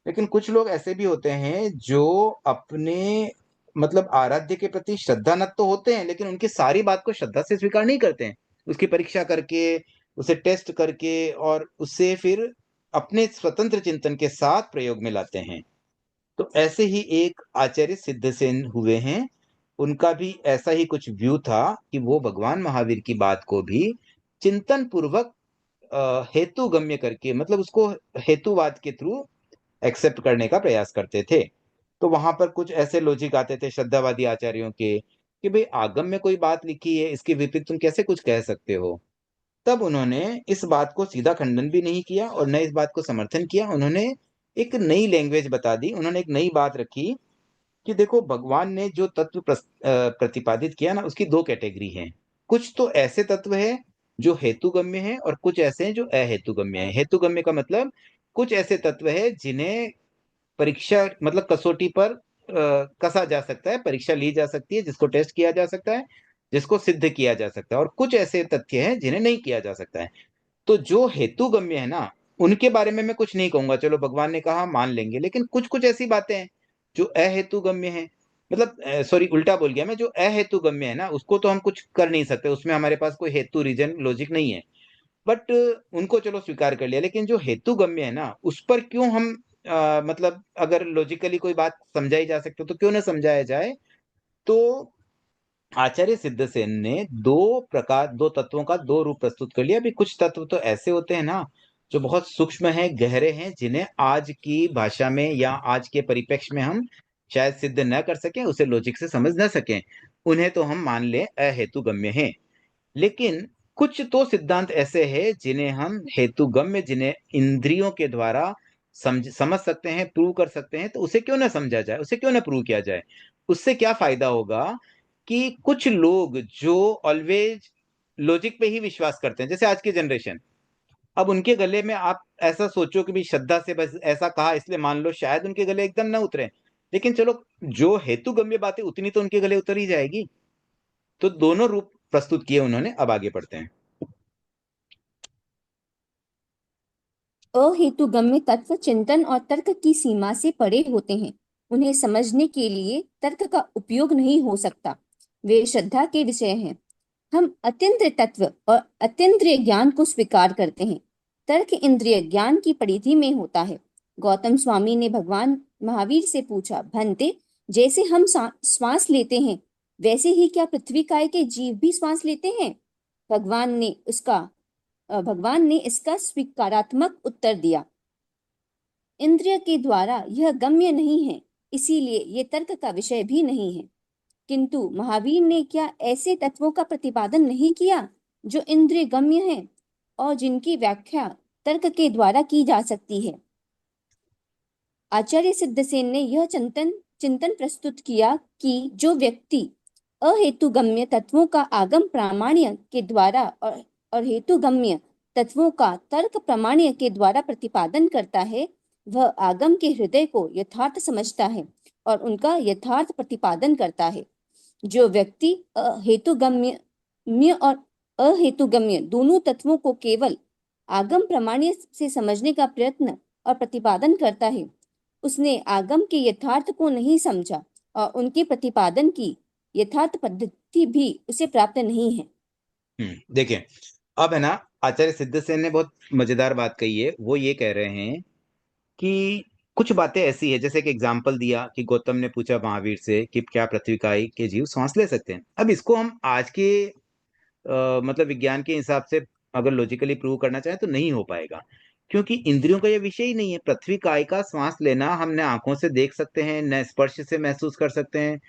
लेकिन कुछ लोग ऐसे भी होते हैं जो अपने मतलब आराध्य के प्रति श्रद्धानत तो होते हैं, लेकिन उनकी सारी बात को श्रद्धा से स्वीकार नहीं करते हैं। उसकी परीक्षा करके, उसे टेस्ट करके और उससे फिर अपने स्वतंत्र चिंतन के साथ प्रयोग में लाते हैं। तो ऐसे ही एक आचार्य सिद्धसेन हुए हैं। उनका भी ऐसा ही कुछ व्यू था कि वो भगवान महावीर की बात को भी चिंतन पूर्वक हेतु गम्य करके, मतलब उसको हेतुवाद के थ्रू एक्सेप्ट करने का प्रयास करते थे। तो वहां पर कुछ ऐसे लॉजिक आते थे श्रद्धावादी आचार्यों के कि भाई आगम में कोई बात लिखी है, इसके विपरीत तुम कैसे कुछ कह सकते हो। तब उन्होंने इस बात को सीधा खंडन भी नहीं किया और न इस बात को समर्थन किया। उन्होंने एक नई लैंग्वेज बता दी, उन्होंने एक नई बात रखी कि देखो भगवान ने जो तत्व प्रतिपादित किया ना, उसकी 2 कैटेगरी हैं। कुछ तो ऐसे तत्व है जो हेतुगम्य है और कुछ ऐसे हैं जो अहेतुगम्य है। हेतुगम्य का मतलब कुछ ऐसे तत्व है जिन्हें परीक्षा मतलब कसौटी पर कसा जा सकता है, परीक्षा ली जा सकती है, जिसको टेस्ट किया जा सकता है, जिसको सिद्ध किया जा सकता है। और कुछ ऐसे तथ्य हैं जिन्हें नहीं किया जा सकता है। तो जो हेतुगम्य है ना, उनके बारे में मैं कुछ नहीं कहूंगा, चलो भगवान ने कहा मान लेंगे। लेकिन कुछ कुछ ऐसी बातें हैं जो अहेतुगम्य है, मतलब सॉरी उल्टा बोल गया मैं, जो अहेतुगम्य है ना, उसको तो हम कुछ कर नहीं सकते, उसमें हमारे पास कोई हेतु रीजन लॉजिक नहीं है। बट उनको चलो स्वीकार कर लिया। लेकिन जो हेतुगम्य है ना, उस पर क्यों हम मतलब अगर लॉजिकली कोई बात समझाई जा सकती तो क्यों ना समझाया जाए। तो आचार्य सिद्धसेन ने 2 तत्वों का 2 रूप प्रस्तुत कर लिया। अभी कुछ तत्व तो ऐसे होते हैं ना जो बहुत सूक्ष्म हैं, गहरे हैं, जिन्हें आज की भाषा में या आज के परिप्रेक्ष्य में हम शायद सिद्ध न कर सकें, उसे लॉजिक से समझ न सकें, उन्हें तो हम मान ले अहेतुगम्य हैं। लेकिन कुछ तो सिद्धांत ऐसे हैं जिन्हें हम हेतुगम्य, जिन्हें इंद्रियों के द्वारा समझ सकते हैं, प्रूव कर सकते हैं, तो उसे क्यों ना समझा जाए, उसे क्यों ना प्रूव किया जाए। उससे क्या फायदा होगा कि कुछ लोग जो ऑलवेज लॉजिक पे ही विश्वास करते हैं, जैसे आज की जनरेशन, अब उनके गले में आप ऐसा सोचो कि भी श्रद्धा से बस ऐसा कहा इसलिए मान लो, शायद उनके गले एकदम ना उतरे, लेकिन चलो जो हेतुगम्य बातें उतनी तो उनके गले उतर ही जाएगी। तो दोनों रूप प्रस्तुत किए उन्होंने। अब आगे पढ़ते हैं।
अहेतुगम्य तत्व चिंतन और तर्क की सीमा से परे होते हैं। उन्हें समझने के लिए तर्क का उपयोग नहीं हो सकता। वे श्रद्धा के विषय हैं। हम अतीन्द्रिय तत्व और अतीन्द्रिय ज्ञान को स्वीकार करते हैं। तर्क इंद्रिय ज्ञान की परिधि में होता है। गौतम स्वामी ने भगवान महावीर से पूछा, भंते, जैसे हम श्वास लेते हैं, वैसे ही क्या पृथ्वी काय के जीव भी श्वास लेते हैं? भगवान ने इसका स्वीकारात्मक उत्तर दिया। इंद्रिय के द्वारा यह गम्य नहीं है, इसीलिए ये तर्क का विषय भी नहीं है। किंतु महावीर ने क्या ऐसे तत्वों का प्रतिपादन नहीं किया जो इंद्रिय गम्य हैं और जिनकी व्याख्या तर्क के द्वारा की जा सकती है? आचार्य सिद्धसेन ने यह चिंतन प्रस्तुत किया कि जो व्यक्ति अहेतुगम्य तत्वों का आगम प्रामाण्य के द्वारा और हेतुगम्य तत्वों का तर्क प्रामाण्य के द्वारा प्रतिपादन करता है, वह आगम के हृदय को यथार्थ समझता है और उनका यथार्थ प्रतिपादन करता है। जो व्यक्ति हेतुगम्य और अहेतुगम्य दोनों तत्वों को केवल आगम प्रामाण्य से समझने का प्रयत्न और प्रतिपादन करता है, उसने आगम के यथार्थ को नहीं समझा और उनके प्रतिपादन की यथार्थ पद्धति भी उसे प्राप्त नहीं है।
देखिए, अब है ना, आचार्य सिद्धसेन ने बहुत मजेदार बात कही है। वो ये कह रहे हैं कि कुछ बातें ऐसी है, जैसे कि एग्जाम्पल दिया कि गौतम ने पूछा महावीर से कि क्या पृथ्वी काय के जीव सांस ले सकते हैं। अब इसको हम आज के मतलब विज्ञान के हिसाब से अगर लॉजिकली प्रूव करना चाहे तो नहीं हो पाएगा, क्योंकि इंद्रियों का यह विषय ही नहीं है। पृथ्वी काय का श्वास लेना हम न आंखों से देख सकते हैं, न स्पर्श से महसूस कर सकते हैं,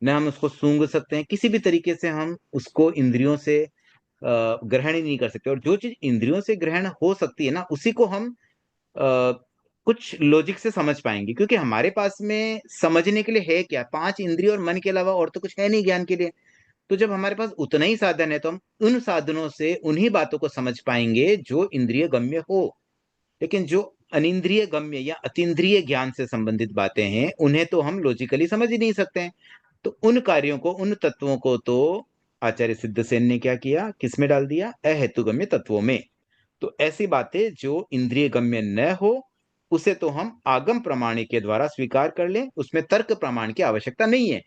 न हम उसको सूंघ सकते हैं। किसी भी तरीके से हम उसको इंद्रियों से ग्रहण ही नहीं कर सकते। और जो चीज इंद्रियों से ग्रहण हो सकती है ना, उसी को हम कुछ लॉजिक से समझ पाएंगे, क्योंकि हमारे पास में समझने के लिए है क्या, 5 इंद्रिय और मन के अलावा और तो कुछ है नहीं ज्ञान के लिए। तो जब हमारे पास उतना ही साधन है तो हम उन साधनों से उन्हीं बातों को समझ पाएंगे जो इंद्रिय गम्य हो। लेकिन जो अनिंद्रिय गम्य या अतीन्द्रिय ज्ञान से संबंधित बातें हैं, उन्हें तो हम लॉजिकली समझ ही नहीं सकते हैं। तो उन कार्यों को, उन तत्वों को तो आचार्य सिद्धसेन ने क्या किया, किसमें डाल दिया? अहेतुगम्य तत्वों में। तो ऐसी बातें जो इंद्रिय गम्य न हो, उसे तो हम आगम प्रमाण के द्वारा स्वीकार कर लें, उसमें तर्क प्रमाण की आवश्यकता नहीं है।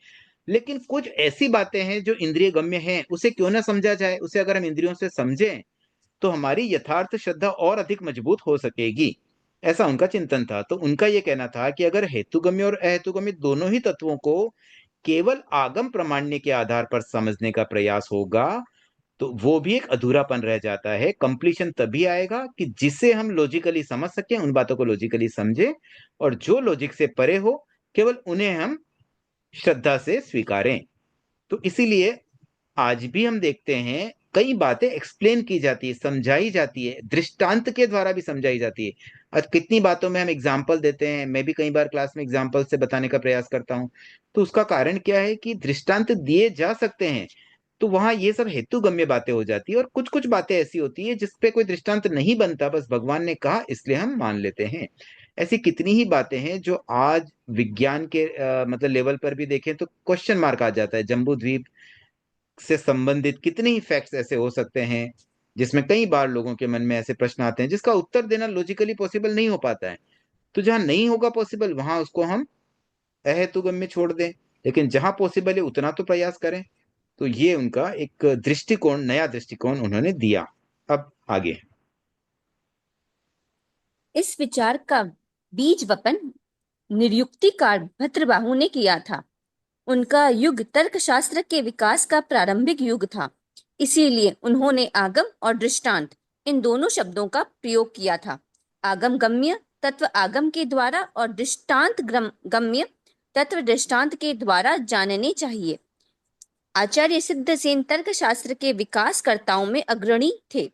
लेकिन कुछ ऐसी बातें हैं जो इंद्रिय गम्य हैं, उसे क्यों ना समझा जाए? उसे अगर हम इंद्रियों से समझें तो हमारी यथार्थ श्रद्धा और अधिक मजबूत हो सकेगी। ऐसा उनका चिंतन था। तो उनका यह कहना था कि अगर हेतुगम्य और अहेतुगम्य दोनों ही तत्वों को केवल आगम प्रमाण्य के आधार पर समझने का प्रयास होगा तो वो भी एक अधूरापन रह जाता है। कंप्लीशन तभी आएगा कि जिसे हम लॉजिकली समझ सकें, उन बातों को लॉजिकली समझें, और जो लॉजिक से परे हो केवल उन्हें हम श्रद्धा से स्वीकारें। तो इसीलिए आज भी हम देखते हैं कई बातें एक्सप्लेन की जाती है, समझाई जाती है, दृष्टांत के द्वारा भी समझाई जाती है। आज कितनी बातों में हम एग्जाम्पल देते हैं, मैं भी कई बार क्लास में एग्जाम्पल से बताने का प्रयास करता हूं। तो उसका कारण क्या है कि दृष्टांत दिए जा सकते हैं, तो वहां ये सब हेतुगम्य बातें हो जाती है। और कुछ कुछ बातें ऐसी होती है जिसपे कोई दृष्टांत नहीं बनता, बस भगवान ने कहा इसलिए हम मान लेते हैं। ऐसी कितनी ही बातें हैं जो आज विज्ञान के मतलब लेवल पर भी देखें तो क्वेश्चन मार्क आ जाता है। जम्बू द्वीप से संबंधित कितने ही फैक्ट्स ऐसे हो सकते हैं जिसमें कई बार लोगों के मन में ऐसे प्रश्न आते हैं जिसका उत्तर देना लॉजिकली पॉसिबल नहीं हो पाता है। तो जहां नहीं होगा पॉसिबल, वहां उसको हम अहेतुगम्य छोड़ दें, लेकिन जहां पॉसिबल है उतना तो प्रयास करें। तो ये उनका एक दृष्टिकोण, नया दृष्टिकोण उन्होंने दिया। अब आगे
इस विचार का बीज वपन निर्युक्तिकार भद्रबाहु ने किया था। उनका युग तर्कशास्त्र के विकास का प्रारंभिक युग था। इसीलिए उन्होंने आगम और दृष्टांत इन दोनों शब्दों का प्रयोग किया था। आगम गम्य तत्व आगम के द्वारा और दृष्टांत गम्य तत्व दृष्टांत के द्वारा जानने चाहिए। आचार्य सिद्धसेन तर्कशास्त्र के विकासकर्ताओं में अग्रणी थे,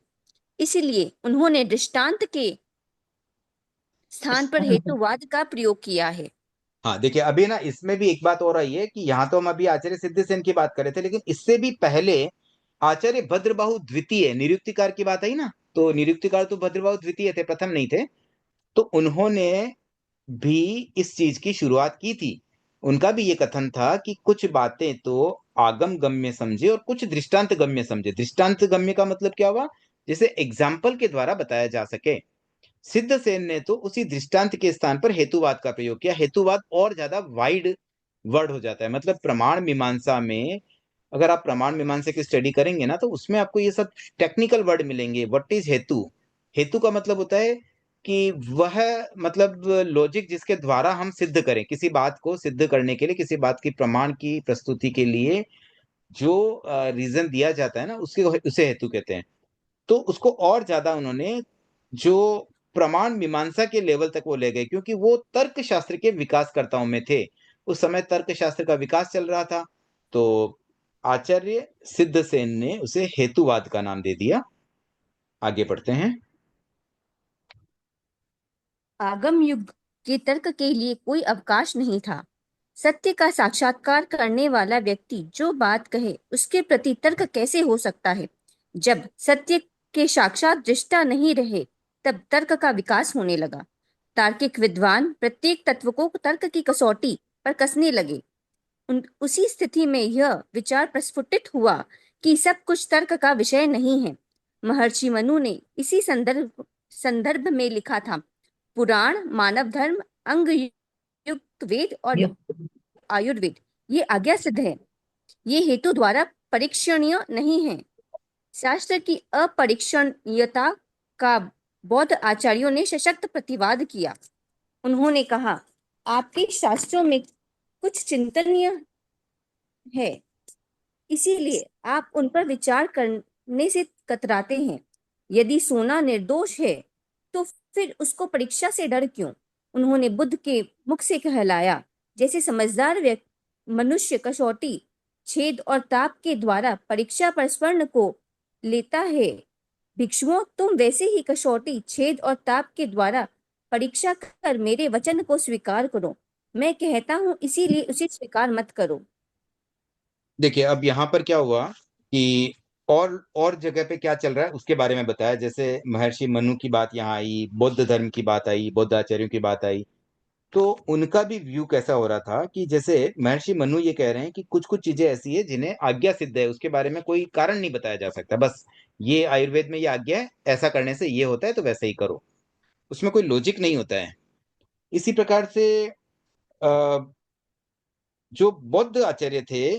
इसलिए उन्होंने दृष्टांत के स्थान पर हेतुवाद का प्रयोग किया है।
हाँ देखिए, अभी ना इसमें भी एक बात और आई है कि यहाँ तो हम अभी आचार्य सिद्धसेन की बात कर रहे थे, लेकिन इससे भी पहले आचार्य भद्रबाहु द्वितीय निरुक्तिकार की बात आई ना, तो निरुक्तिकार तो भद्रबाहु द्वितीय थे, प्रथम नहीं थे। तो उन्होंने भी इस चीज की शुरुआत की थी। उनका भी ये कथन था कि कुछ बातें तो आगम गम्य समझे और कुछ दृष्टांत गम्य समझे। दृष्टांत गम्य का मतलब क्या हुआ? जिसे एग्जाम्पल के द्वारा बताया जा सके। सिद्धसेन ने तो उसी दृष्टांत के स्थान पर हेतुवाद का प्रयोग किया। हेतुवाद और ज्यादा वाइड वर्ड हो जाता है, मतलब प्रमाण मीमांसा में अगर आप प्रमाण मीमांसा की स्टडी करेंगे ना, तो उसमें आपको ये सब टेक्निकल वर्ड मिलेंगे। व्हाट इज हेतु? हेतु का मतलब होता है कि वह मतलब लॉजिक जिसके द्वारा हम सिद्ध करें, किसी बात को सिद्ध करने के लिए, किसी बात की प्रमाण की प्रस्तुति के लिए जो रीजन दिया जाता है ना, उसके उसे हेतु कहते हैं। तो उसको और ज्यादा उन्होंने जो प्रमाण मीमांसा के लेवल तक वो ले गए, क्योंकि वो तर्क शास्त्र के विकासकर्ताओं में थे। उस समय तर्क शास्त्र का विकास चल रहा था, तो आचार्य सिद्धसेन ने उसे हेतुवाद का नाम दे दिया। आगे बढ़ते हैं।
आगम युग के तर्क के लिए कोई अवकाश नहीं था। सत्य का साक्षात्कार करने वाला व्यक्ति जो बात कहे उसके प्रति तर्क कैसे हो सकता है? जब सत्य के साक्षात दृष्टा नहीं रहे, तब तर्क का विकास होने लगा। तार्किक विद्वान प्रत्येक तत्व को तर्क की कसौटी पर कसने लगे। उसी स्थिति में यह विचार प्रस्फुटित हुआ कि सब कुछ तर्क का विषय नहीं है। महर्षि मनु ने इसी संदर्भ में लिखा था, पुराण, मानव धर्म, अंग युक्त वेद और आयुर्वेद ये आज्ञा सिद्ध है, ये हेतु द्वारा परीक्षणीय नहीं है। शास्त्र की अपरीक्षणीयता का बौद्ध आचार्यों ने सशक्त प्रतिवाद किया। उन्होंने कहा, आपके शास्त्रों में कुछ चिंतनीय है, इसीलिए आप उन पर विचार करने से कतराते हैं। यदि सोना निर्दोष है तो फिर उसको परीक्षा से डर क्यों? उन्होंने बुद्ध के मुख से कहलाया, जैसे समझदार मनुष्य कसौटी, छेद और ताप के द्वारा परीक्षा पर स्वर्ण को लेता है, भिक्षुओं तुम वैसे ही कसौटी, छेद और ताप के द्वारा परीक्षा कर मेरे वचन को स्वीकार करो। मैं कहता हूँ इसीलिए उसे स्वीकार मत करो।
देखिए, अब यहाँ पर क्या हुआ कि और जगह पे क्या चल रहा है उसके बारे में बताया। जैसे महर्षि मनु की बात यहाँ आई, बौद्ध धर्म की बात आई, बौद्ध आचार्यों की बात आई। तो उनका भी व्यू कैसा हो रहा था कि जैसे महर्षि मनु ये कह रहे हैं कि कुछ कुछ चीजें ऐसी है जिन्हें आज्ञा सिद्ध है, उसके बारे में कोई कारण नहीं बताया जा सकता। बस ये आयुर्वेद में ये आज्ञा है, ऐसा करने से ये होता है तो वैसे ही करो, उसमें कोई लॉजिक नहीं होता है। इसी प्रकार से जो बौद्ध आचार्य थे,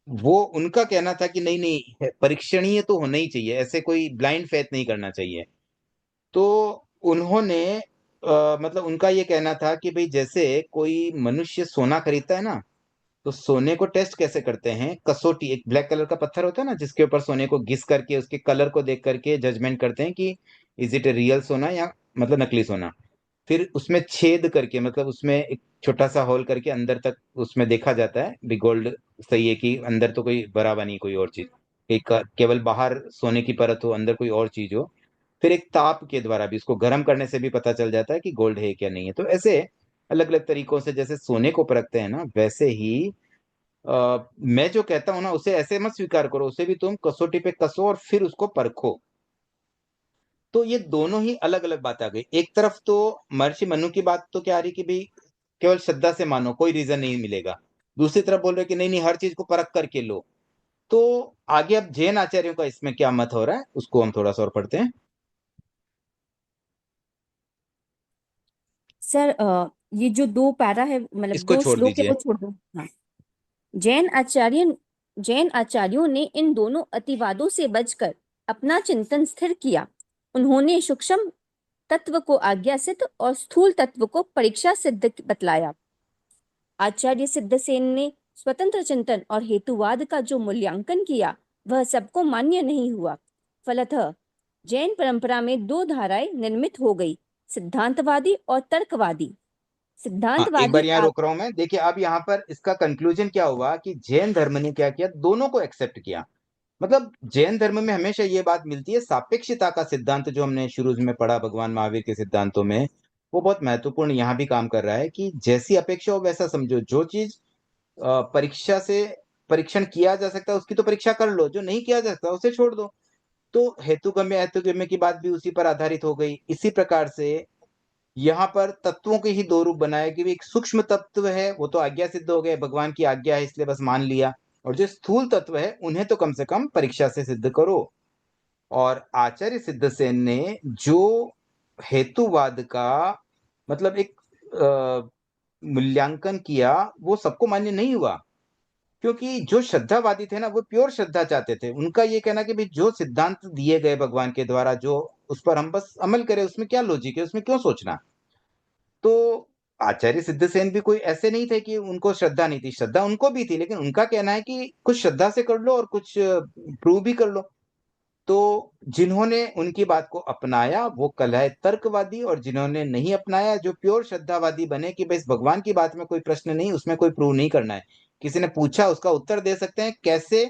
वो उनका कहना था कि नहीं नहीं, परीक्षणीय तो होना ही चाहिए, ऐसे कोई ब्लाइंड फेथ नहीं करना चाहिए। तो उन्होंने मतलब उनका ये कहना था कि भाई जैसे कोई मनुष्य सोना खरीदता है ना, तो सोने को टेस्ट कैसे करते हैं? कसौटी, एक ब्लैक कलर का पत्थर होता है ना, जिसके ऊपर सोने को घिस करके उसके कलर को देख करके जजमेंट करते हैं कि इज इट ए रियल सोना या मतलब नकली सोना। फिर उसमें छेद करके, मतलब उसमें एक छोटा सा होल करके अंदर तक उसमें देखा जाता है भी गोल्ड सही है कि अंदर तो कोई भरा हुआ नहीं, कोई और चीज, एक केवल बाहर सोने की परत हो, अंदर कोई और चीज हो। फिर एक ताप के द्वारा भी, उसको गर्म करने से भी पता चल जाता है कि गोल्ड है क्या नहीं है। तो ऐसे अलग अलग तरीकों से जैसे सोने को परखते हैं ना, वैसे ही मैं जो कहता हूं ना उसे ऐसे मत स्वीकार करो, उसे भी तुम कसौटी पे कसो और फिर उसको परखो। तो ये दोनों ही अलग अलग बात आ गई। एक तरफ तो महर्षि मनु की बात तो क्या आ रही कि भाई केवल श्रद्धा से मानो, कोई रीजन नहीं मिलेगा। दूसरी तरफ बोल रहे कि नहीं नहीं, हर चीज को परख करके लो। तो आगे अब जैन आचार्यों का इसमें क्या मत हो रहा है उसको हम थोड़ा सा और पढ़ते हैं।
सर ये जो दो पैरा है, मतलब
इसको
दो
छोड़
श्लोक है,
दीजिए।
वो छोड़ दो। हाँ। जैन आचार्यों ने इन दोनों अतिवादों से बचकर अपना चिंतन स्थिर किया। उन्होंने सूक्ष्म तत्व को आज्ञा सिद्ध और स्थूल तत्व को परीक्षा सिद्ध बतलाया। आचार्य सिद्धसेन ने स्वतंत्र चिंतन और हेतुवाद का जो मूल्यांकन किया, वह सबको मान्य नहीं हुआ। फलतः जैन परंपरा में दो धाराएं निर्मित हो गई, सिद्धांतवादी और तर्कवादी।
एक
सिद्धांतवादी
बार यहाँ रोक रहा हूं मैं। देखिए अब यहाँ पर इसका कंक्लूजन क्या हुआ कि जैन धर्म ने क्या किया, दोनों को एक्सेप्ट किया। मतलब जैन धर्म में हमेशा ये बात मिलती है, सापेक्षता का सिद्धांत जो हमने शुरू में पढ़ा भगवान महावीर के सिद्धांतों में, वो बहुत महत्वपूर्ण यहाँ भी काम कर रहा है कि जैसी अपेक्षा हो वैसा समझो। जो चीज परीक्षा से परीक्षण किया जा सकता है उसकी तो परीक्षा कर लो, जो नहीं किया जा सकता उसे छोड़ दो। तो हेतुगम्य अहेतुगम्य की बात भी उसी पर आधारित हो गई। इसी प्रकार से यहाँ पर तत्वों के ही दो रूप बनाए कि एक सूक्ष्म तत्व है वो तो आज्ञा सिद्ध हो गए, भगवान की आज्ञा है इसलिए बस मान लिया, और जो स्थूल तत्व है उन्हें तो कम से कम परीक्षा से सिद्ध करो। और आचार्य सिद्धसेन ने जो हेतुवाद का मतलब एक मूल्यांकन किया वो सबको मान्य नहीं हुआ, क्योंकि जो श्रद्धावादी थे ना वो प्योर श्रद्धा चाहते थे। उनका ये कहना कि भाई जो सिद्धांत दिए गए भगवान के द्वारा जो उस पर हम बस अमल करें, उसमें क्या लॉजिक है, उसमें क्यों सोचना। तो आचार्य सिद्धसेन भी कोई ऐसे नहीं थे कि उनको श्रद्धा नहीं थी, श्रद्धा उनको भी थी, लेकिन उनका कहना है कि कुछ श्रद्धा से कर लो और कुछ प्रूव भी कर लो। तो जिन्होंने उनकी बात को अपनाया वो कलह तर्कवादी, और जिन्होंने नहीं अपनाया जो प्योर श्रद्धावादी बने कि भाई इस भगवान की बात में कोई प्रश्न नहीं, उसमें कोई प्रूव नहीं करना है, किसी ने पूछा उसका उत्तर दे सकते हैं, कैसे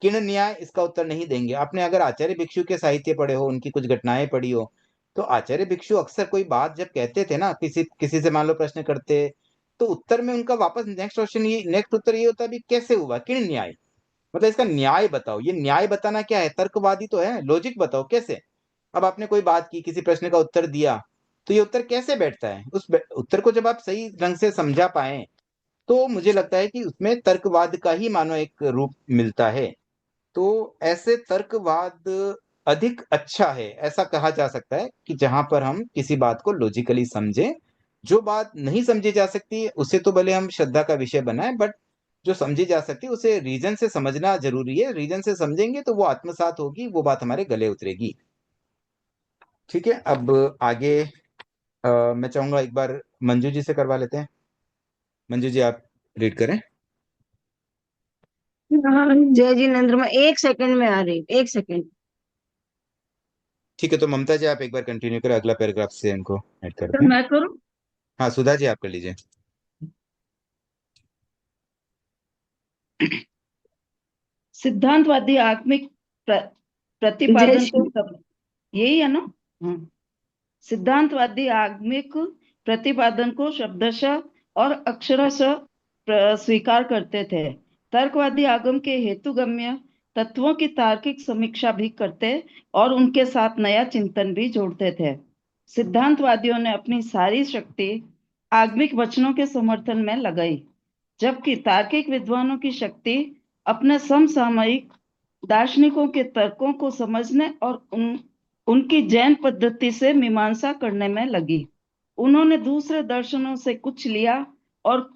किण न्याय इसका उत्तर नहीं देंगे। आपने अगर आचार्य भिक्षु के साहित्य पढ़े हो, उनकी कुछ घटनाएं पढ़ी हो, तो आचार्य भिक्षु अक्सर कोई बात जब कहते थे ना, किसी किसी से मान लो प्रश्न करते, तो उत्तर में उनका वापस नेक्स्ट उत्तर ये होता भी कैसे हुआ, किण न्याय, मतलब इसका न्याय बताओ। ये न्याय बताना क्या है, तर्कवादी तो है, लॉजिक बताओ कैसे। अब आपने कोई बात की, किसी प्रश्न का उत्तर दिया, तो ये उत्तर कैसे बैठता है, उस उत्तर को जब आप सही ढंग से समझा पाए तो मुझे लगता है कि उसमें तर्कवाद का ही मानो एक रूप मिलता है। तो ऐसे तर्कवाद अधिक अच्छा है, ऐसा कहा जा सकता है कि जहां पर हम किसी बात को लॉजिकली समझें। जो बात नहीं समझी जा सकती उसे तो भले हम श्रद्धा का विषय बनाएं, बट जो समझी जा सकती है उसे रीजन से समझना जरूरी है। रीजन से समझेंगे तो वो आत्मसात होगी, वो बात हमारे गले उतरेगी। ठीक है, अब आगे मैं चाहूंगा एक बार मंजू जी से करवा लेते हैं। मंजू जी आप रीड करें।
जय जिनेन्द्र, मैं 1 सेकंड में आ रही, 1 सेकंड।
ठीक है, तो ममता जी आप एक बार कंटिन्यू करें, अगला पैराग्राफ से इनको ऐड कर
तो
दें।
मैं करूं?
हाँ सुधा जी आप कर लीजिए।
सिद्धांतवादी आत्मिक
जय
प्रतिपादन
श्री
को यही है ना? सिद्धांतवादी आगमिक प्रतिपादन को शब्दशः और अक्षरशः स्वीकार करते थे। तर्कवादी आगम के हेतुगम्य तत्वों की तार्किक समीक्षा भी करते और उनके साथ नया चिंतन भी जोड़ते थे। सिद्धांतवादियों ने अपनी सारी शक्ति आगमिक वचनों के समर्थन में लगाई, जबकि तार्किक विद्वानों की शक्ति अपने समसामयिक दार्शनिकों के तर्कों को समझने और उनकी जैन पद्धति से मीमांसा करने में लगी। उन्होंने दूसरे दर्शनों से कुछ लिया और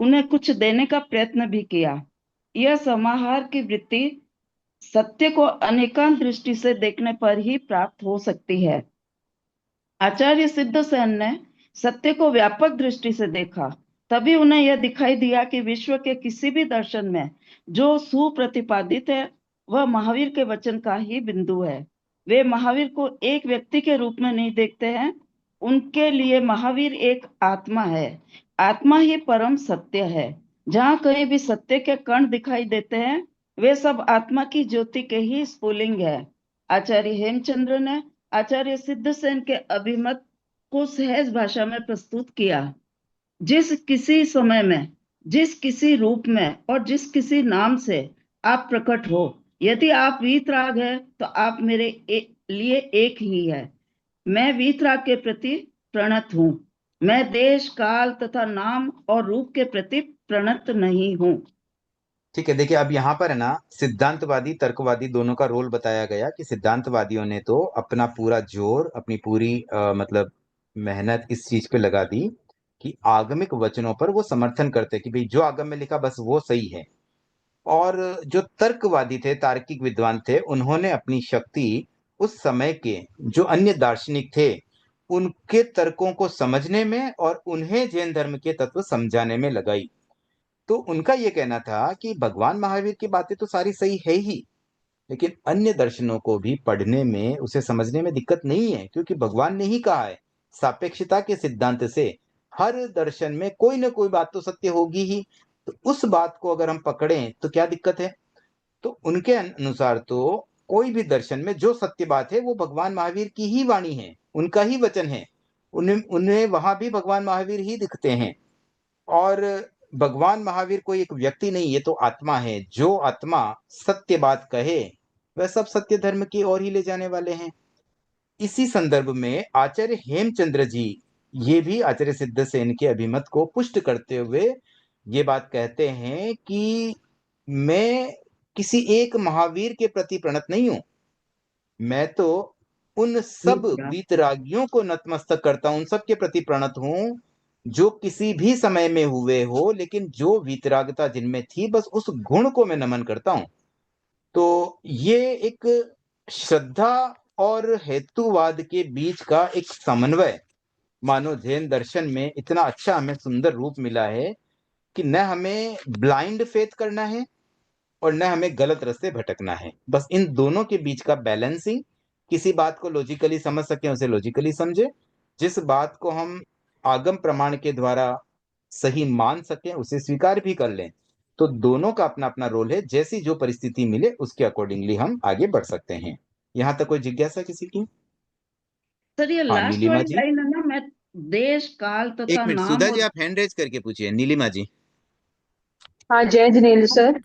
उन्हें कुछ देने का प्रयत्न भी किया। यह समाहार की वृत्ति सत्य को अनेकांत दृष्टि से देखने पर ही प्राप्त हो सकती है। आचार्य सिद्धसेन ने सत्य को व्यापक दृष्टि से देखा, तभी उन्हें यह दिखाई दिया कि विश्व के किसी भी दर्शन में जो सुप्रतिपादित है वह महावीर के वचन का ही बिंदु है। वे महावीर को एक व्यक्ति के रूप में नहीं देखते हैं, उनके लिए महावीर एक आत्मा है। आत्मा ही परम सत्य है। जहाँ कहीं भी सत्य के कण दिखाई देते हैं वे सब आत्मा की ज्योति के ही स्फुलिंग है। आचार्य हेमचंद्र ने आचार्य सिद्धसेन के अभिमत को सहज भाषा में प्रस्तुत किया। जिस किसी समय में, जिस किसी रूप में और जिस किसी नाम से आप प्रकट हो, यदि आप वीतराग है तो आप मेरे लिए एक ही है। मैं वीतराग के प्रति प्रणत हूँ। मैं देश काल तथा नाम और रूप के प्रति प्रणत नहीं हूँ।
ठीक है, देखिए अब यहाँ पर है ना सिद्धांतवादी तर्कवादी दोनों का रोल बताया गया कि सिद्धांतवादियों ने तो अपना पूरा जोर, अपनी पूरी मतलब मेहनत इस चीज पे लगा दी कि आगमिक वचनों पर वो समर्थन करते कि भाई जो आगम में लिखा बस वो सही है। और जो तर्कवादी थे, तार्किक विद्वान थे, उन्होंने अपनी शक्ति उस समय के जो अन्य दार्शनिक थे उनके तर्कों को समझने में और उन्हें जैन धर्म के तत्व समझाने में लगाई। तो उनका यह कहना था कि भगवान महावीर की बातें तो सारी सही है ही, लेकिन अन्य दर्शनों को भी पढ़ने में, उसे समझने में दिक्कत नहीं है, क्योंकि भगवान ने ही कहा है सापेक्षता के सिद्धांत से हर दर्शन में कोई ना कोई बात तो सत्य होगी ही, तो उस बात को अगर हम पकड़ें तो क्या दिक्कत है। तो उनके अनुसार तो कोई भी दर्शन में जो सत्य बात है वो भगवान महावीर की ही वाणी है, उनका ही वचन है, उन्हें उन्हें वहां भी भगवान महावीर ही दिखते हैं। और भगवान महावीर कोई एक व्यक्ति नहीं, ये तो आत्मा है। जो आत्मा सत्य बात कहे वह सब सत्य धर्म की ओर ही ले जाने वाले हैं। इसी संदर्भ में आचार्य हेमचंद्र जी ये भी आचार्य सिद्धसेन के अभिमत को पुष्ट करते हुए ये बात कहते हैं कि मैं किसी एक महावीर के प्रति प्रणत नहीं हूं, मैं तो उन सब वीतरागियों को नतमस्तक करता हूं, उन सब के प्रति प्रणत हूं जो किसी भी समय में हुए हो, लेकिन जो वीतरागता जिनमें थी बस उस गुण को मैं नमन करता हूं। तो ये एक श्रद्धा और हेतुवाद के बीच का एक समन्वय मानो जैन दर्शन में इतना अच्छा हमें सुंदर रूप मिला है कि न हमें ब्लाइंड फेथ करना है और न हमें गलत रास्ते भटकना है। बस इन दोनों के बीच का बैलेंसिंग, किसी बात को लॉजिकली समझ सकें उसे लॉजिकली समझे, जिस बात को हम आगम प्रमाण के द्वारा सही मान सकें उसे स्वीकार भी कर लें। तो दोनों का अपना अपना रोल है, जैसी जो परिस्थिति मिले उसके अकॉर्डिंगली हम आगे बढ़ सकते हैं। यहाँ तक कोई जिज्ञासा किसी की?
सर ये
हाँ
लास्ट
नीलिमा
वाली
जी।
लाइन है ना, मैं देश काल
एक
तथा
मिनट
नाम
सुधा जी,
और
आप हैंड रेज करके पूछिए। नीलिमा जी।
हाँ, जय जिनेन्द्र सर।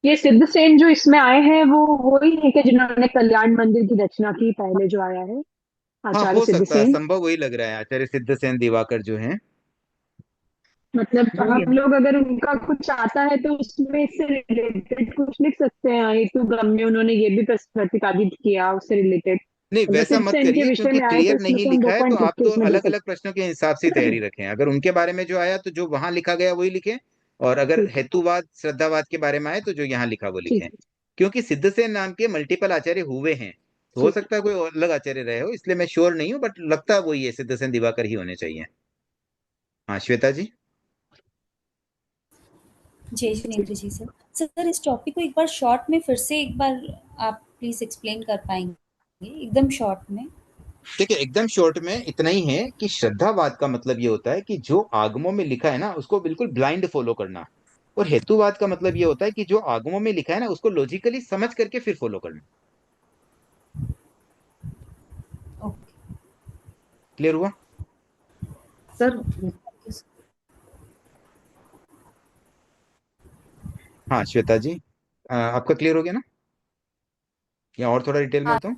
ये सिद्ध सेन जो इसमें आए हैं वो वही है कि जिन्होंने कल्याण मंदिर की रचना की, पहले जो आया है
हाँ
आचार्य
हो
सिद्ध
सकता है,
सेन।
संभव वही लग रहा है, आचार्य सिद्धसेन दिवाकर जो हैं।
मतलब
वही है।
हम लोग अगर उनका कुछ आता है तो उसमें इससे रिलेटेड कुछ लिख सकते हैं। हेतु गम्य उन्होंने ये भी प्रतिपादित किया उससे रिलेटेड।
नहीं
अगर
वैसा
सिद्ध
मत
सेन के
करिए,
विषय
क्योंकि
में आए तो
क्लियर
इसमें
नहीं
से हम
लिखा
दो
है तो
पॉइंट लिख
आप
के
तो
इसमें दे
अलग
सकते
अलग प्रश्नों के हिसाब से तैयारी रखें। अगर उनके बारे में जो आया तो जो वहां लिखा गया वही लिखें, और अगर
ठीक
हेतुवाद श्रद्धावाद के बारे में आए तो जो यहाँ लिखा वो लिखें।
ठीक
क्योंकि सिद्धसेन नाम के मल्टीपल आचार्य हुए हैं, तो हो
ठीक।
सकता है कोई और अलग आचार्य रहे हो, इसलिए मैं श्योर नहीं हूँ, बट लगता है वही है, सिद्धसेन दिवाकर ही होने चाहिए। हाँ श्वेता जी।
जय जिनेन्द्र जी सर। सर इस टॉपिक को एक बार शॉर्ट में फिर से एक बार आप प्लीज एक्सप्लेन कर पाएंगे, एकदम शॉर्ट में?
देखिए एकदम शॉर्ट में इतना ही है कि श्रद्धावाद का मतलब ये होता है कि जो आगमों में लिखा है ना उसको बिल्कुल ब्लाइंड फॉलो करना, और हेतुवाद का मतलब ये होता है कि जो आगमों में लिखा है ना उसको लॉजिकली समझ करके फिर फॉलो करना।
ओके।
क्लियर हुआ?
सर
हाँ श्वेता जी, आपका क्लियर हो गया ना, या और थोड़ा डिटेल में
हाँ,
बताऊं?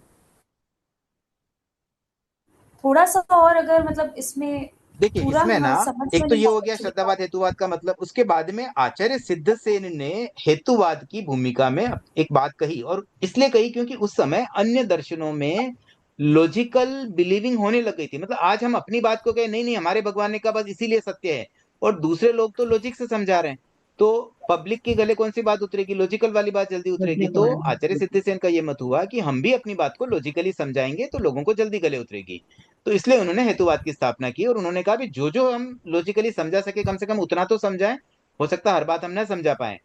थोड़ा सा और अगर मतलब इसमें
देखिए
पूरा
इसमें ना
समझ
एक
में
तो
नहीं
ये हो
आया
गया
एक्चुअली।
श्रद्धावाद हेतुवाद का मतलब, उसके बाद में आचार्य सिद्धसेन ने हेतुवाद की भूमिका में एक बात कही, और इसलिए कही क्योंकि उस समय अन्य दर्शनों में लॉजिकल बिलीविंग होने लग गई थी। मतलब आज हम अपनी बात को कहे नहीं नहीं हमारे भगवान ने कहा बस इसीलिए सत्य है, और दूसरे लोग तो लॉजिक से समझा रहे हैं, तो पब्लिक के गले कौन सी बात उतरेगी, लॉजिकल वाली बात जल्दी उतरेगी। तो आचार्य सिद्धसेन का ये मत हुआ कि हम भी अपनी बात को लॉजिकली समझाएंगे तो लोगों को जल्दी गले उतरेगी। तो इसलिए उन्होंने हेतुवाद की स्थापना की, और उन्होंने कहा भी जो जो हम लॉजिकली समझा सके कम से कम उतना तो समझाएं, हो सकता है हर बात हम ना समझा पाए।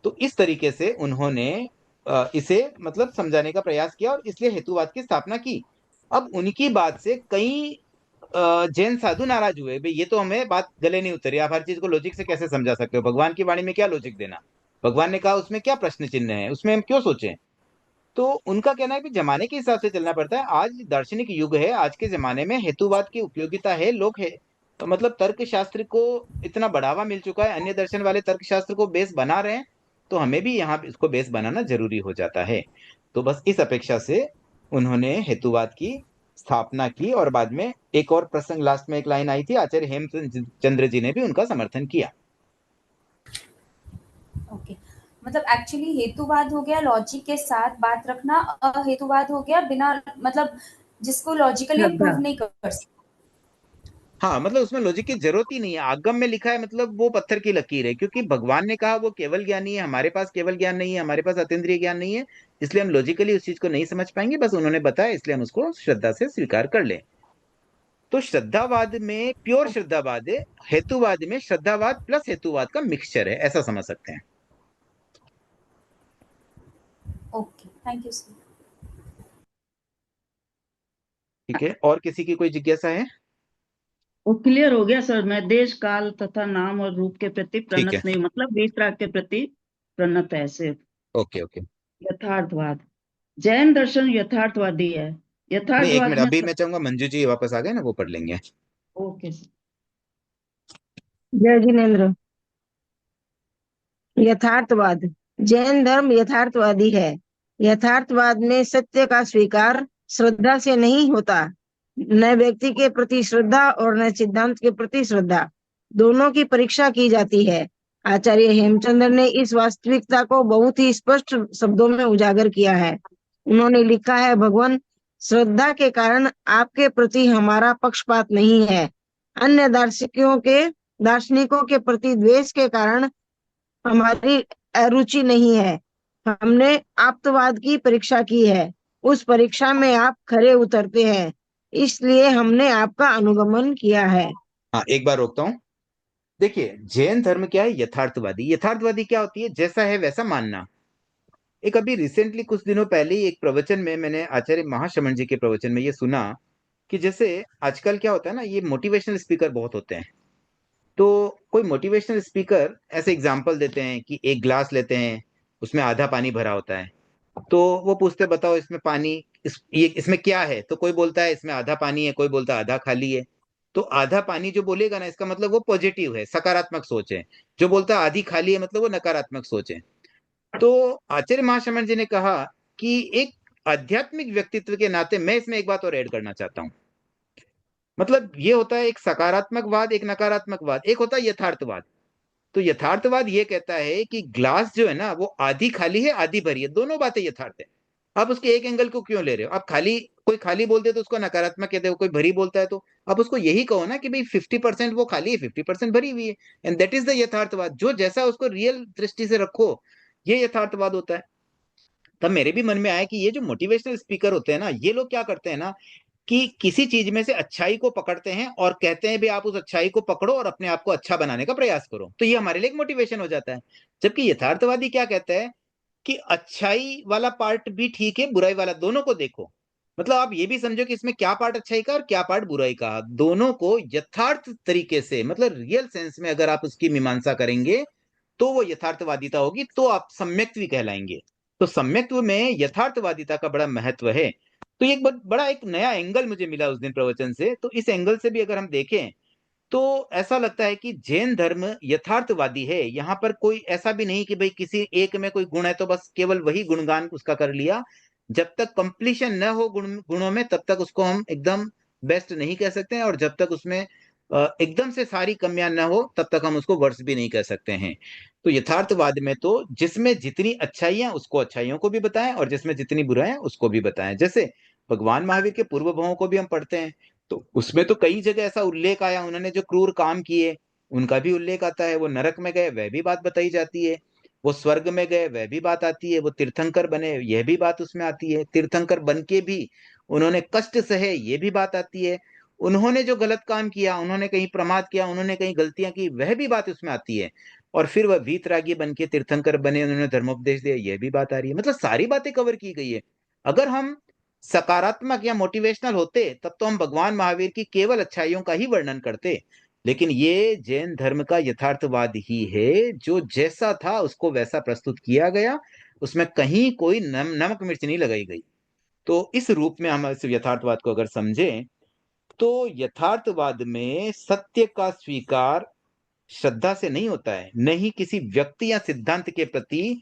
तो इस तरीके से उन्होंने इसे मतलब समझाने का प्रयास किया, और इसलिए हेतुवाद की स्थापना की। अब उनकी बात से कई जैन साधु नाराज हुए, भाई ये तो हमें बात गले नहीं उतरी, आप हर चीज को लॉजिक से कैसे समझा सकते हो, भगवान की वाणी में क्या लॉजिक देना, भगवान ने कहा उसमें क्या प्रश्न चिन्ह है, उसमें हम क्यों सोचें। तो उनका कहना है कि जमाने के हिसाब से चलना पड़ता है, आज दार्शनिक युग है, आज के जमाने में हेतुवाद की उपयोगिता है, लोग है तो मतलब तर्क शास्त्र को इतना बढ़ावा मिल चुका है, अन्य दर्शन वाले तर्क शास्त्र को बेस बना रहे हैं, तो हमें भी यहाँ इसको बेस बनाना जरूरी हो जाता है। तो बस इस अपेक्षा से उन्होंने हेतुवाद की स्थापना की, और बाद में एक और प्रसंग लास्ट में एक लाइन आई थी, आचार्य हेमचंद्र जी ने भी उनका समर्थन किया।
ओके, मतलब एक्चुअली हेतुवाद हो गया लॉजिक के साथ बात रखना, अहेतुवाद हो गया बिना मतलब जिसको लॉजिकली हम
श्रद्धा।
प्रूव नहीं कर सकते।
हाँ मतलब उसमें लॉजिक की जरूरत ही नहीं है, आगम में लिखा है मतलब वो पत्थर की लकीर है, क्योंकि भगवान ने कहा वो केवल ज्ञानी है, हमारे पास केवल ज्ञान नहीं है, हमारे पास अतीन्द्रिय ज्ञान नहीं है, इसलिए हम लॉजिकली उस चीज को नहीं समझ पाएंगे, बस उन्होंने बताया इसलिए हम उसको श्रद्धा से स्वीकार कर लें। तो श्रद्धावाद में प्योर श्रद्धावाद है, हेतुवाद में श्रद्धावाद प्लस हेतुवाद का मिक्सचर है, ऐसा समझ सकते हैं।
Okay, thank you sir.
ठीक है, और किसी की कोई जिज्ञासा है?
वो क्लियर हो गया सर। मैं देश काल तथा नाम और रूप के प्रति
ठीक है,
प्रणत नहीं, मतलब वितराग के प्रति प्रणत है ऐसे।
Okay okay.
यथार्थवाद, जैन दर्शन यथार्थवादी है।
नहीं, एक
यथार्थवाद
मिनट,
में
अभी मैं चाहूंगा मंजू जी वापस आ गए ना, वो पढ़ लेंगे।
Okay sir.
जय जिनेन्द्र। यथार्थवाद, जैन धर्म यथार्थवादी है। यथार्थवाद में सत्य का स्वीकार श्रद्धा से नहीं होता। न व्यक्ति के प्रति श्रद्धा और न सिद्धांत के प्रति श्रद्धा, दोनों की परीक्षा की जाती है। आचार्य हेमचंद्र ने इस वास्तविकता को बहुत ही स्पष्ट शब्दों में उजागर किया है। उन्होंने लिखा है, भगवान, श्रद्धा के कारण आपके प्रति हमारा पक्षपात नहीं है। अन्य दार्शनिकों के प्रति द्वेष के कारण हमारी अरुचि नहीं है। हमने आप्तवाद की परीक्षा की है, उस परीक्षा में आप खरे उतरते हैं, इसलिए हमने आपका अनुगमन किया है।
हाँ, एक बार रोकता हूँ। देखिए, जैन धर्म क्या है? यथार्थवादी। यथार्थवादी क्या होती है? जैसा है वैसा मानना। एक अभी रिसेंटली कुछ दिनों पहले ही एक प्रवचन में मैंने आचार्य महाशमन जी के प्रवचन में ये सुना कि जैसे आजकल क्या होता है ना, ये मोटिवेशनल स्पीकर बहुत होते हैं। तो कोई मोटिवेशनल स्पीकर ऐसे एग्जाम्पल देते हैं कि एक ग्लास लेते हैं, उसमें आधा पानी भरा होता है। तो वो पूछते, बताओ इसमें पानी, इसमें क्या है? तो कोई बोलता है इसमें आधा पानी है, कोई बोलता है आधा खाली है। तो आधा पानी जो बोलेगा ना, इसका मतलब वो पॉजिटिव है, सकारात्मक सोच है। जो बोलता है आधी खाली है, मतलब वो नकारात्मक सोच है। तो आचार्य महाशमन जी ने कहा कि एक आध्यात्मिक व्यक्तित्व के नाते मैं इसमें एक बात और ऐड करना चाहता हूं। मतलब ये होता है एक सकारात्मकवाद, एक नकारात्मकवाद, एक होता है यथार्थवाद। तो यथार्थवाद ये कहता है कि ग्लास जो है ना, वो आधी खाली है आधी भरी है, दोनों बातें यथार्थ है। आप उसके एक एंगल को क्यों ले रहे हो? आप खाली, कोई खाली बोलते तो उसको नकारात्मक कहते हो, कोई भरी बोलता है तो आप उसको यही कहो ना कि भाई 50% वो खाली है, 50% भरी हुई है। एंड दैट इज द यथार्थवाद। जो जैसा उसको रियल दृष्टि से रखो, ये यथार्थवाद होता है। तब मेरे भी मन में आया कि ये जो मोटिवेशनल स्पीकर होते हैं ना, ये लोग क्या करते हैं ना कि किसी चीज में से अच्छाई को पकड़ते हैं और कहते हैं भाई आप उस अच्छाई को पकड़ो और अपने आप को अच्छा बनाने का प्रयास करो, तो ये हमारे लिए एक मोटिवेशन हो जाता है। जबकि यथार्थवादी क्या कहता है कि अच्छाई वाला पार्ट भी ठीक है, बुराई वाला, दोनों को देखो। मतलब आप ये भी समझो कि इसमें क्या पार्ट अच्छाई का और क्या पार्ट बुराई का, दोनों को यथार्थ तरीके से, मतलब रियल सेंस में अगर आप उसकी मीमांसा करेंगे तो वो यथार्थवादिता होगी, तो आप सम्यक्त्व कहलाएंगे। तो सम्यक्त्व में यथार्थवादिता का बड़ा महत्व है। तो ये एक बड़ा एक नया एंगल मुझे मिला उस दिन प्रवचन से। तो इस एंगल से भी अगर हम देखें तो ऐसा लगता है कि जैन धर्म यथार्थवादी है। यहाँ पर कोई ऐसा भी नहीं कि भाई किसी एक में कोई गुण है तो बस केवल वही गुणगान उसका कर लिया। जब तक कंप्लीशन न हो गुणों में, तब तक उसको हम एकदम बेस्ट नहीं कह सकते हैं, और जब तक उसमें एकदम से सारी कमियां न हो तब तक हम उसको वर्ष भी नहीं कह सकते हैं। तो यथार्थवाद में तो जिसमें जितनी अच्छाइयां उसको अच्छाइयों को भी बताएं और जिसमें जितनी बुराइयां उसको भी बताएं। जैसे भगवान महावीर के पूर्व भावों को भी हम पढ़ते हैं, तो उसमें तो कई जगह ऐसा उल्लेख आया, उन्होंने जो क्रूर काम किए उनका भी उल्लेख आता है। वो नरक में गए, वह भी बात बताई जाती है। वो स्वर्ग में गए, वह भी बात आती है। वो तीर्थंकर बने, यह भी बात उसमें आती है। तीर्थंकर बन के भी उन्होंने कष्ट सहे, ये भी बात आती है। उन्होंने जो गलत काम किया, उन्होंने कहीं प्रमाद किया, उन्होंने कहीं गलतियां की, वह भी बात उसमें आती है। और फिर वह वीतरागी बन के तीर्थंकर बने, उन्होंने धर्मोपदेश दिया, यह भी बात आ रही है। मतलब सारी बातें कवर की गई है। अगर हम सकारात्मक या मोटिवेशनल होते तब तो हम भगवान महावीर की केवल अच्छाइयों का ही वर्णन करते। लेकिन ये जैन धर्म का यथार्थवाद ही है, जो जैसा था उसको वैसा प्रस्तुत किया गया, उसमें कहीं कोई नमक मिर्च नहीं लगाई गई। तो इस रूप में हम इस यथार्थवाद को अगर समझें तो यथार्थवाद में सत्य का स्वीकार श्रद्धा से नहीं होता है, न ही किसी व्यक्ति या सिद्धांत के प्रति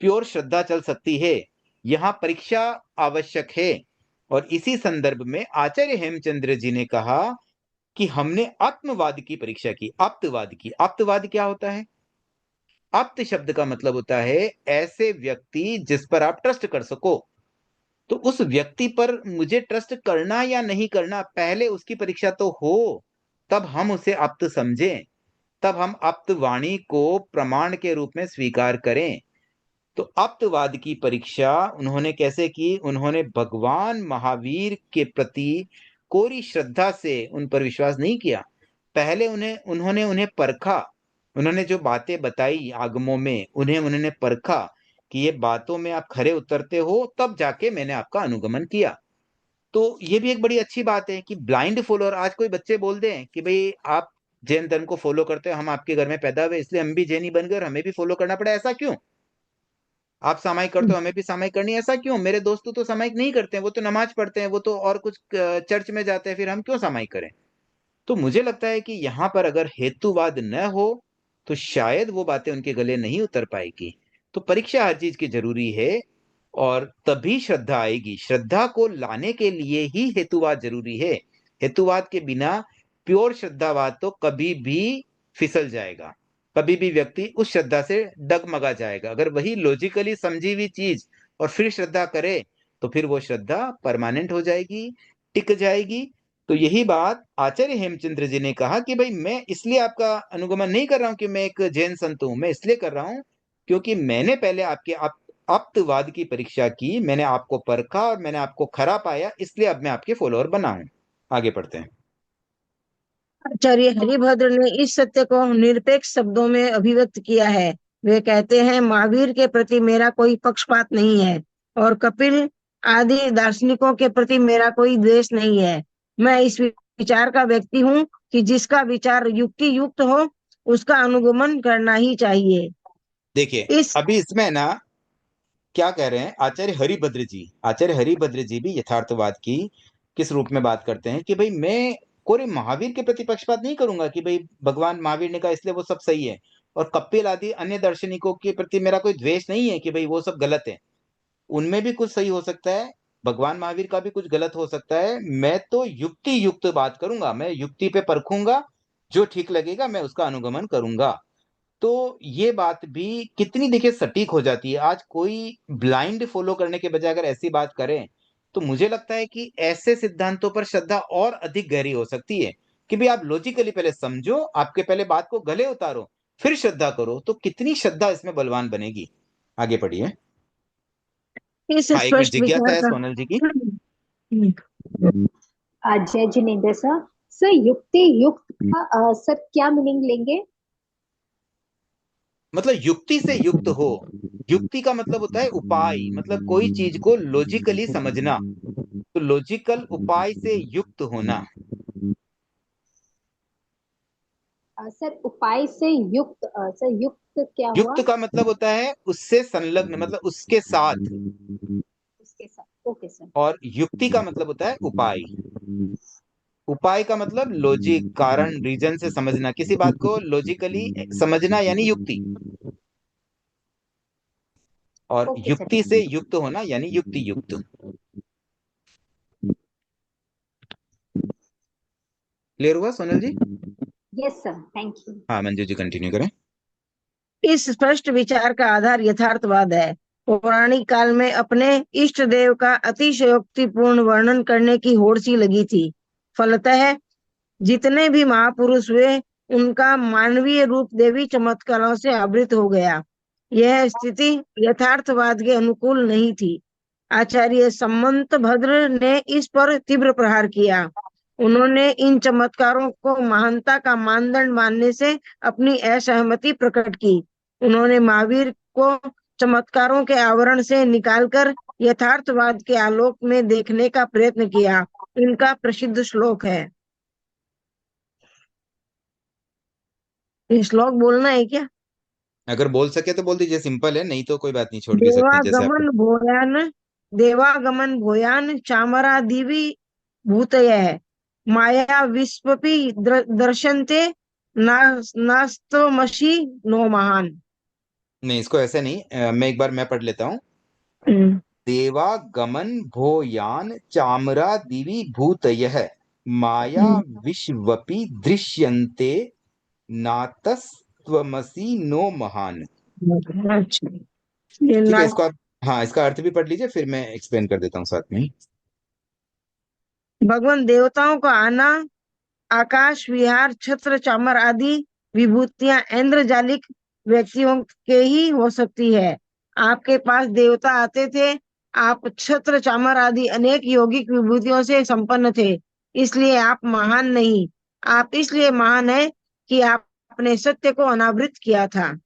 प्योर श्रद्धा चल सकती है। यहां परीक्षा आवश्यक है। और इसी संदर्भ में आचार्य हेमचंद्र जी ने कहा कि हमने आत्मवाद की परीक्षा की, आप्तवाद की। आप्तवाद क्या होता है? आप्त शब्द का मतलब होता है ऐसे व्यक्ति जिस पर आप ट्रस्ट कर सको। तो उस व्यक्ति पर मुझे ट्रस्ट करना या नहीं करना, पहले उसकी परीक्षा तो हो, तब हम उसे आप्त समझें, तब हम आप्त वाणी को प्रमाण के रूप में स्वीकार करें। तो आप्तवाद की परीक्षा उन्होंने कैसे की? उन्होंने भगवान महावीर के प्रति कोरी श्रद्धा से उन पर विश्वास नहीं किया। पहले उन्होंने उन्हें परखा। उन्होंने जो बातें बताई आगमों में, उन्होंने परखा कि ये बातों में आप खरे उतरते हो, तब जाके मैंने आपका अनुगमन किया। तो ये भी एक बड़ी अच्छी बात है कि ब्लाइंड फॉलोअर, आज कोई बच्चे बोल दें कि भाई आप जैन धर्म को फॉलो करते हो, हम आपके घर में पैदा हुए इसलिए हम भी जैनी बन गए और हमें भी फॉलो करना पड़ा, ऐसा क्यों? आप सामायिक करते हो, हमें भी सामायिक करनी है, ऐसा क्यों? मेरे दोस्त तो सामायिक नहीं करते हैं, वो तो नमाज पढ़ते हैं, वो तो और कुछ चर्च में जाते हैं, फिर हम क्यों सामायिक करें? तो मुझे लगता है कि यहाँ पर अगर हेतुवाद न हो तो शायद वो बातें उनके गले नहीं उतर पाएगी। तो परीक्षा हर चीज की जरूरी है और तभी श्रद्धा आएगी। श्रद्धा को लाने के लिए ही हेतुवाद जरूरी है। हेतुवाद के बिना प्योर श्रद्धावाद तो कभी भी फिसल जाएगा, कभी भी व्यक्ति उस श्रद्धा से डगमगा जाएगा। अगर वही लॉजिकली समझी हुई चीज और फिर श्रद्धा करे तो फिर वो श्रद्धा परमानेंट हो जाएगी, टिक जाएगी। तो यही बात आचार्य हेमचंद्र जी ने कहा कि भाई मैं इसलिए आपका अनुगमन नहीं कर रहा हूं कि मैं एक जैन संत हूं, मैं इसलिए कर रहा हूं क्योंकि मैंने पहले आपके आप्तवाद की परीक्षा की, मैंने आपको परखा और मैंने आपको खरा पाया, इसलिए अब मैं आपके फॉलोअर बना हूं। आगे पढ़ते हैं।
आचार्य हरिभद्र ने इस सत्य को निरपेक्ष शब्दों में अभिव्यक्त किया है। वे कहते हैं, महावीर के प्रति मेरा कोई पक्षपात नहीं है और कपिल आदि दार्शनिकों के प्रति मेरा कोई द्वेष नहीं है। मैं इस विचार का व्यक्ति हूँ कि जिसका विचार युक्ति युक्त हो उसका अनुगमन करना ही चाहिए।
देखिए
इस
अभी इसमें ना क्या कह रहे हैं आचार्य हरिभद्र जी, आचार्य हरिभद्र जी भी यथार्थवाद की किस रूप में बात करते हैं कि भाई मैं कोई महावीर के प्रति पक्षपात नहीं करूंगा कि भाई भगवान महावीर ने कहा इसलिए वो सब सही है, और कपिल आदि अन्य दार्शनिकों के प्रति मेरा कोई द्वेष नहीं है कि भाई वो सब गलत है। उनमें भी कुछ सही हो सकता है, भगवान महावीर का भी कुछ गलत हो सकता है। मैं तो युक्ति युक्त बात करूंगा, मैं युक्ति पे परखूंगा, जो ठीक लगेगा मैं उसका अनुगमन करूंगा। तो ये बात भी कितनी देखिए सटीक हो जाती है। आज कोई ब्लाइंड फॉलो करने के बजाय अगर ऐसी बात करें तो मुझे लगता है कि ऐसे सिद्धांतों पर श्रद्धा और अधिक गहरी हो सकती है कि भाई आप लॉजिकली पहले समझो, आपके पहले बात को गले उतारो, फिर श्रद्धा करो, तो कितनी श्रद्धा इसमें बलवान बनेगी। आगे पढ़िए।
इस
हाँ, एक मिनट,
स्पष्ट
जिज्ञासा
विचार
है
का
सोनल जी की।
जय जिनेन्द्र सर। सर युक्ति युक्त का सर क्या मीनिंग लेंगे?
मतलब युक्ति से युक्त हो, युक्ति का मतलब होता है उपाय, मतलब कोई चीज को लॉजिकली समझना, तो लॉजिकल उपाय से युक्त होना।
सर उपाय से युक्त, सर युक्त क्या हुआ?
युक्त का मतलब होता है उससे संलग्न, मतलब उसके साथ।
उसके साथ, ओके सर।
और युक्ति का मतलब होता है उपाय। उपाय का मतलब लॉजिक, कारण, रीजन से समझना, किसी बात को लॉजिकली समझना यानी युक्ति। और
ओके सर।
युक्ति से युक्त होना यानी युक्ति युक्त। क्लियर हुआ Sonal ji?
Yes sir, thank you.
हाँ मंजू जी कंटिन्यू करें।
इस स्पष्ट विचार का आधार यथार्थवाद है। पौराणिक काल में अपने इष्ट देव का अतिशयोक्तिपूर्ण वर्णन करने की होड़ सी लगी थी। फलतः जितने भी महापुरुष हुए उनका मानवीय रूप देवी चमत्कारों से आवृत हो गया। यह स्थिति यथार्थवाद के अनुकूल नहीं थी। आचार्य सम्मत भद्र ने इस पर तीव्र प्रहार किया। उन्होंने इन चमत्कारों को महानता का मानदंड मानने से अपनी असहमति प्रकट की। उन्होंने महावीर को चमत्कारों के आवरण से निकालकर यथार्थवाद के आलोक में देखने का प्रयत्न किया। इनका प्रसिद्ध श्लोक है। ये श्लोक बोलना है क्या?
अगर बोल सके तो बोल दीजिए, सिंपल है, नहीं तो कोई बात नहीं, छोड़ भी सकते हैं जैसे आपको।
देवागमन भूयान चामरादिवि भूतयः माया विस्पपि दर्शन्ते नास्तमसि नो महान।
नहीं, इसको ऐसे नहीं, मैं एक बार मैं पढ़ लेता हूँ। देवागमन भोयान चामरा दिवि भूतयः माया विश्वपि दृश्यन्ते नातस्त्वमसि नो महान।
अच्छा,
ठीक है, इसको आप, हाँ, इसका अर्थ भी पढ़ लीजिए, फिर मैं एक्सप्लेन कर देता हूँ साथ में।
भगवान देवताओं का आना, आकाश विहार, छत्र चामर आदि विभूतियां इंद्रजालिक व्यक्तियों के ही हो सकती है। आपके पास देवता आते थे, आप छत्र चामर आदि अनेक यौगिक विभूतियों से संपन्न थे, इसलिए आप महान नहीं। आप इसलिए महान है कि आपने सत्य को अनावृत किया था।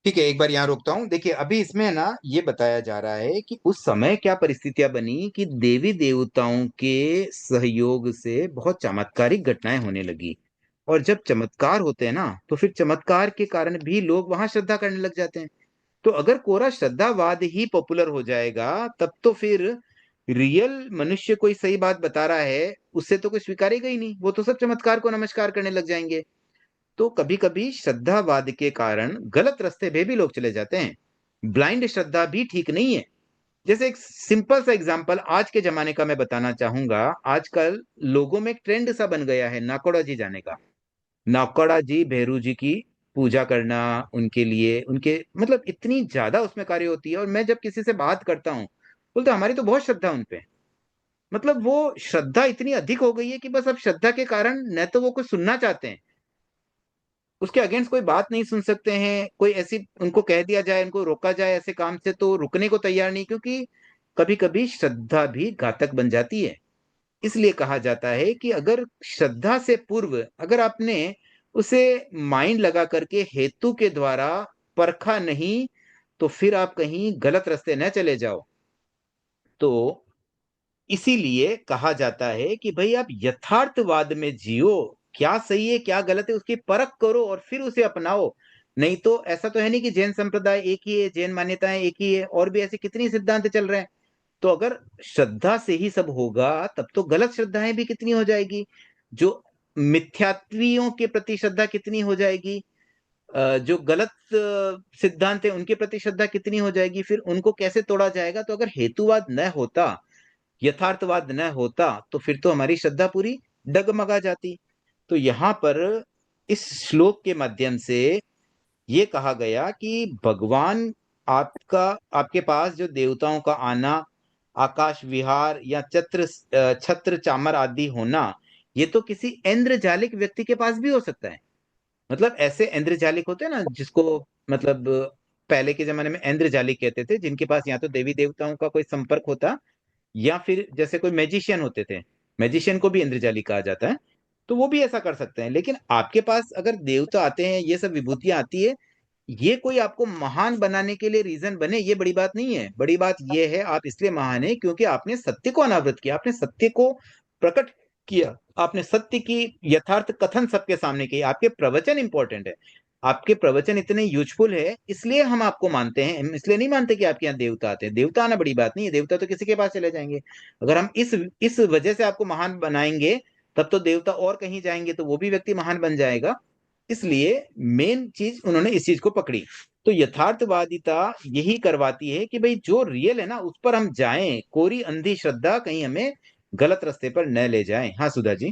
ठीक है, एक बार यहाँ रोकता हूँ। देखिए अभी इसमें ना ये बताया जा रहा है कि उस समय क्या परिस्थितियां बनी कि देवी देवताओं के सहयोग से बहुत चमत्कारिक घटनाएं होने लगी। और जब चमत्कार होते हैं ना, तो फिर चमत्कार के कारण भी लोग वहां श्रद्धा करने लग जाते हैं। तो अगर कोरा श्रद्धावाद ही पॉपुलर हो जाएगा, तब तो फिर रियल मनुष्य कोई सही बात बता रहा है उससे तो कोई स्वीकारेगा ही नहीं, वो तो सब चमत्कार को नमस्कार करने लग जाएंगे। तो कभी कभी श्रद्धावाद के कारण गलत रास्ते पे भी लोग चले जाते हैं। ब्लाइंड श्रद्धा भी ठीक नहीं है। जैसे एक सिंपल सा एग्जांपल आज के जमाने का मैं बताना चाहूंगा। आजकल लोगों में एक ट्रेंड सा बन गया है नाकोड़ा जी जाने का। नाकोड़ा जी भैरू जी की पूजा करना, उनके लिए उनके मतलब इतनी ज्यादा उसमें कार्य होती है। और मैं जब किसी से बात करता हूँ, बोलते हमारी तो बहुत श्रद्धा उन पे। मतलब वो श्रद्धा इतनी अधिक हो गई है कि बस अब श्रद्धा के कारण न तो वो कुछ सुनना चाहते हैं, उसके अगेंस्ट कोई बात नहीं सुन सकते हैं। कोई ऐसी उनको कह दिया जाए, उनको रोका जाए ऐसे काम से, तो रुकने को तैयार नहीं, क्योंकि कभी कभी श्रद्धा भी घातक बन जाती है। इसलिए कहा जाता है कि अगर श्रद्धा से पूर्व अगर आपने उसे माइंड लगा करके हेतु के द्वारा परखा नहीं, तो फिर आप कहीं गलत रास्ते न चले जाओ। तो इसीलिए कहा जाता है कि भाई आप यथार्थवाद में जियो, क्या सही है क्या गलत है उसकी परख करो और फिर उसे अपनाओ। नहीं तो ऐसा तो है नहीं कि जैन संप्रदाय एक ही है, जैन मान्यताएं एक ही है, और भी ऐसे कितनी सिद्धांत चल रहे हैं। तो अगर श्रद्धा से ही सब होगा, तब तो गलत श्रद्धाएं भी कितनी हो जाएगी। जो मिथ्यात्वियों के प्रति श्रद्धा कितनी हो जाएगी, जो गलत सिद्धांत है उनके प्रति श्रद्धा कितनी हो जाएगी, फिर उनको कैसे तोड़ा जाएगा। तो अगर हेतुवाद न होता, यथार्थवाद न होता, तो फिर तो हमारी श्रद्धा पूरी डगमगा जाती। तो यहाँ पर इस श्लोक के माध्यम से ये कहा गया कि भगवान आपका आपके पास जो देवताओं का आना, आकाश विहार या छत्र चामर आदि होना, ये तो किसी इंद्रजालिक व्यक्ति के पास भी हो सकता है। मतलब ऐसे इंद्रजालिक होते हैं ना, जिसको मतलब पहले के जमाने में इंद्रजालिक कहते थे, जिनके पास या तो देवी देवताओं का कोई संपर्क होता, या फिर जैसे कोई मैजिशियन होते थे, मैजिशियन को भी इंद्रजाली कहा जाता है। तो वो भी ऐसा कर सकते हैं। लेकिन आपके पास अगर देवता आते हैं, ये सब विभूतियां आती है, ये कोई आपको महान बनाने के लिए रीजन बने, ये बड़ी बात नहीं है। बड़ी बात ये है आप इसलिए महान है क्योंकि आपने सत्य को अनावृत किया, आपने सत्य को प्रकट किया, आपने सत्य की यथार्थ कथन सबके सामने की। आपके प्रवचन इंपॉर्टेंट है, आपके प्रवचन इतने यूजफुल है, इसलिए हम आपको मानते हैं। हम इसलिए नहीं मानते कि आपके यहाँ देवता आते हैं। देवता आना बड़ी बात नहीं है, देवता तो किसी के पास चले जाएंगे। अगर हम इस वजह से आपको महान बनाएंगे, तब तो देवता और कहीं जाएंगे तो वो भी व्यक्ति महान बन जाएगा। इसलिए मेन चीज उन्होंने इस चीज को पकड़ी। तो यथार्थवादिता यही करवाती है कि भाई जो रियल है ना उस पर हम जाएं, कोरी अंधी श्रद्धा कहीं हमें गलत रास्ते पर न ले जाए। हाँ सुधा जी।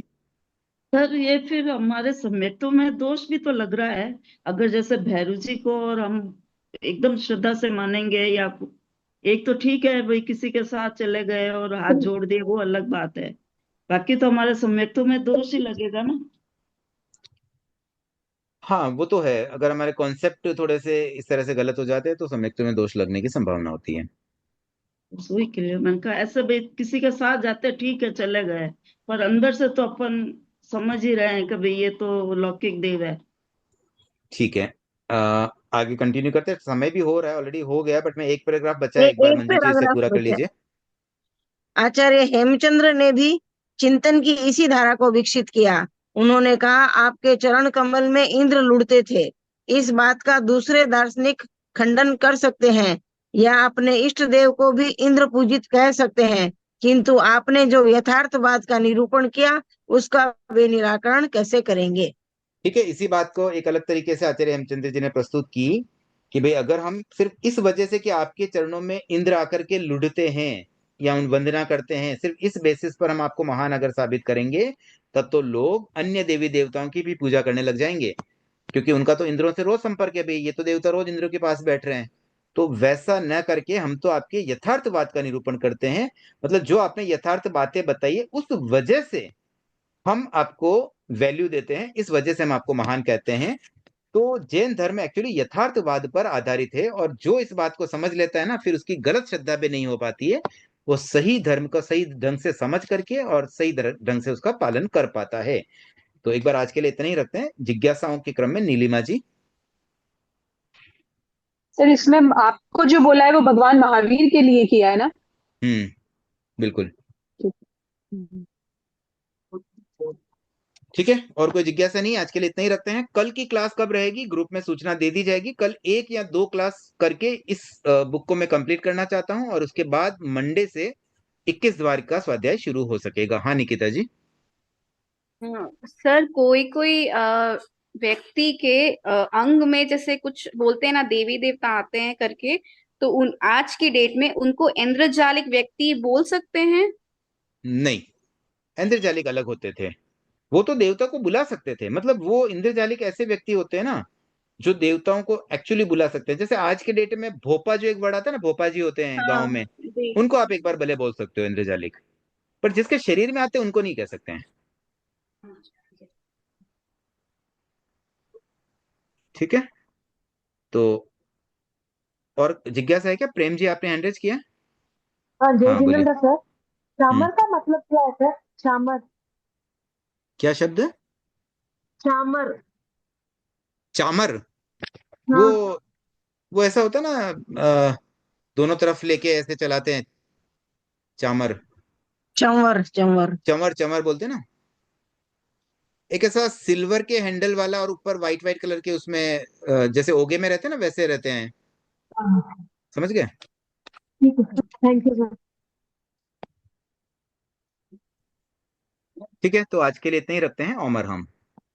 सर ये फिर हमारे सम्यक्तों में दोष भी तो लग रहा है। अगर जैसे भैरू जी को और हम एकदम श्रद्धा से मानेंगे, या एक तो ठीक है भाई किसी के साथ चले गए और हाथ जोड़ दिए, वो अलग बात है। बाकी तो हमारे सम्यक्तों में दोष ही लगेगा ना।
हाँ वो तो है, अगर हमारे कॉन्सेप्ट थोड़े से इस तरह से गलत हो जाते हैं तो सम्यक्त में दोष लगने की संभावना होती है।
वही के लिए मैंने कहा, ऐसे भाई किसी के साथ जाते ठीक है चले गए, पर अंदर से तो अपन समझ ही रहे हैं कि भाई ये तो लौकिक देव है।
ठीक है, आगे कंटिन्यू करते हैं। समय भी हो रहा है, ऑलरेडी हो गया, बट मैं एक पैराग्राफ बचा है, एक बार
एक
मंजू जी इसे
पैराग्राफ
पूरा कर
बचा।
लीजिए।
आचार्य हेमचंद्र ने भी चिंतन की इसी धारा को विकसित किया। उन्होंने कहा, आपके चरण कमल में इंद्र लुढ़ते थे। इस बात का दूसरे दार्शनिक खंडन कर सकते हैं, या अपने इष्ट देव को भी इंद्र पूजित कह सकते हैं, किंतु आपने जो यथार्थवाद का निरूपण किया उसका वे निराकरण कैसे करेंगे।
ठीक है, इसी बात को एक अलग तरीके से आचार्य हेमचंद्र जी ने प्रस्तुत की कि भाई अगर हम सिर्फ इस वजह से कि आपके चरणों में इंद्र आकर के लुढ़ते हैं या उन वंदना करते हैं, सिर्फ इस बेसिस पर हम आपको महान अगर साबित करेंगे, तब तो लोग अन्य देवी देवताओं की भी पूजा करने लग जाएंगे, क्योंकि उनका तो इंद्रों से रोज संपर्क है। भाई ये तो देवता रोज इंद्रों के पास बैठ रहे हैं। तो वैसा न करके हम तो आपके यथार्थवाद का निरूपण करते हैं। मतलब जो आपने यथार्थ बातें बताई है, उस वजह से हम आपको वैल्यू देते हैं, इस वजह से हम आपको महान कहते हैं। तो जैन धर्म एक्चुअली यथार्थवाद पर आधारित है, और जो इस बात को समझ लेता है ना, फिर उसकी गलत श्रद्धा पे नहीं हो पाती है। वो सही धर्म का सही ढंग से समझ करके और सही ढंग से उसका पालन कर पाता है। तो एक बार आज के लिए इतना ही रखते हैं। जिज्ञासाओं के क्रम में नीलिमा जी।
सर इसमें आपको जो बोला है वो भगवान महावीर के लिए किया है ना?
बिल्कुल।
हम्म।
ठीक है, और कोई जिज्ञासा नहीं, आज के लिए इतना ही रखते हैं। कल की क्लास कब रहेगी, ग्रुप में सूचना दे दी जाएगी। कल 1 या 2 क्लास करके इस बुक को मैं कंप्लीट करना चाहता हूं, और उसके बाद मंडे से 21 द्वार का स्वाध्याय शुरू हो सकेगा। हाँ निकिता जी।
सर कोई कोई व्यक्ति के अंग में जैसे कुछ बोलते हैं ना, देवी देवता आते हैं करके, तो उन आज की डेट में उनको इंद्रजालिक व्यक्ति बोल सकते हैं?
नहीं, इंद्रजालिक अलग होते थे। वो तो देवता को बुला सकते थे, मतलब वो इंद्रजालिक ऐसे व्यक्ति होते हैं ना जो देवताओं को एक्चुअली बुला सकते हैं। जैसे आज के डेट में भोपा जो एक वर्ड आता है ना, भोपा जी होते हैं गांव
हाँ
में,
जी।
उनको आप एक बार भले बोल सकते हो इंद्रजालिक, पर जिसके शरीर में आते हैं उनको नहीं कह सकते हैं। ठीक है, तो और जिज्ञासा है क्या? प्रेम जी आपने हैंड रेज किया?
हाँ जय
हाँ बोलिए।
जिनेंद्र सर,
हम्म
श्यामर का मतलब क्या है सर? श्यामर,
क्या शब्द?
श्यामर।
चामर? वो
हाँ।
वो ऐसा होता है ना, दोनों तरफ लेके ऐसे चलाते हैं, चामर।
चंवर चंवर।
चमर, चमर बोलते हैं ना। एक ऐसा सिल्वर के हैंडल वाला और ऊपर व्हाइट व्हाइट कलर के, उसमें जैसे ओगे में रहते हैं ना वैसे रहते हैं।
हाँ,
समझ गए?
ठीक है सर, थैंक यू सर।
ठीक है, तो आज के लिए इतना ही रखते हैं। ओमर हम।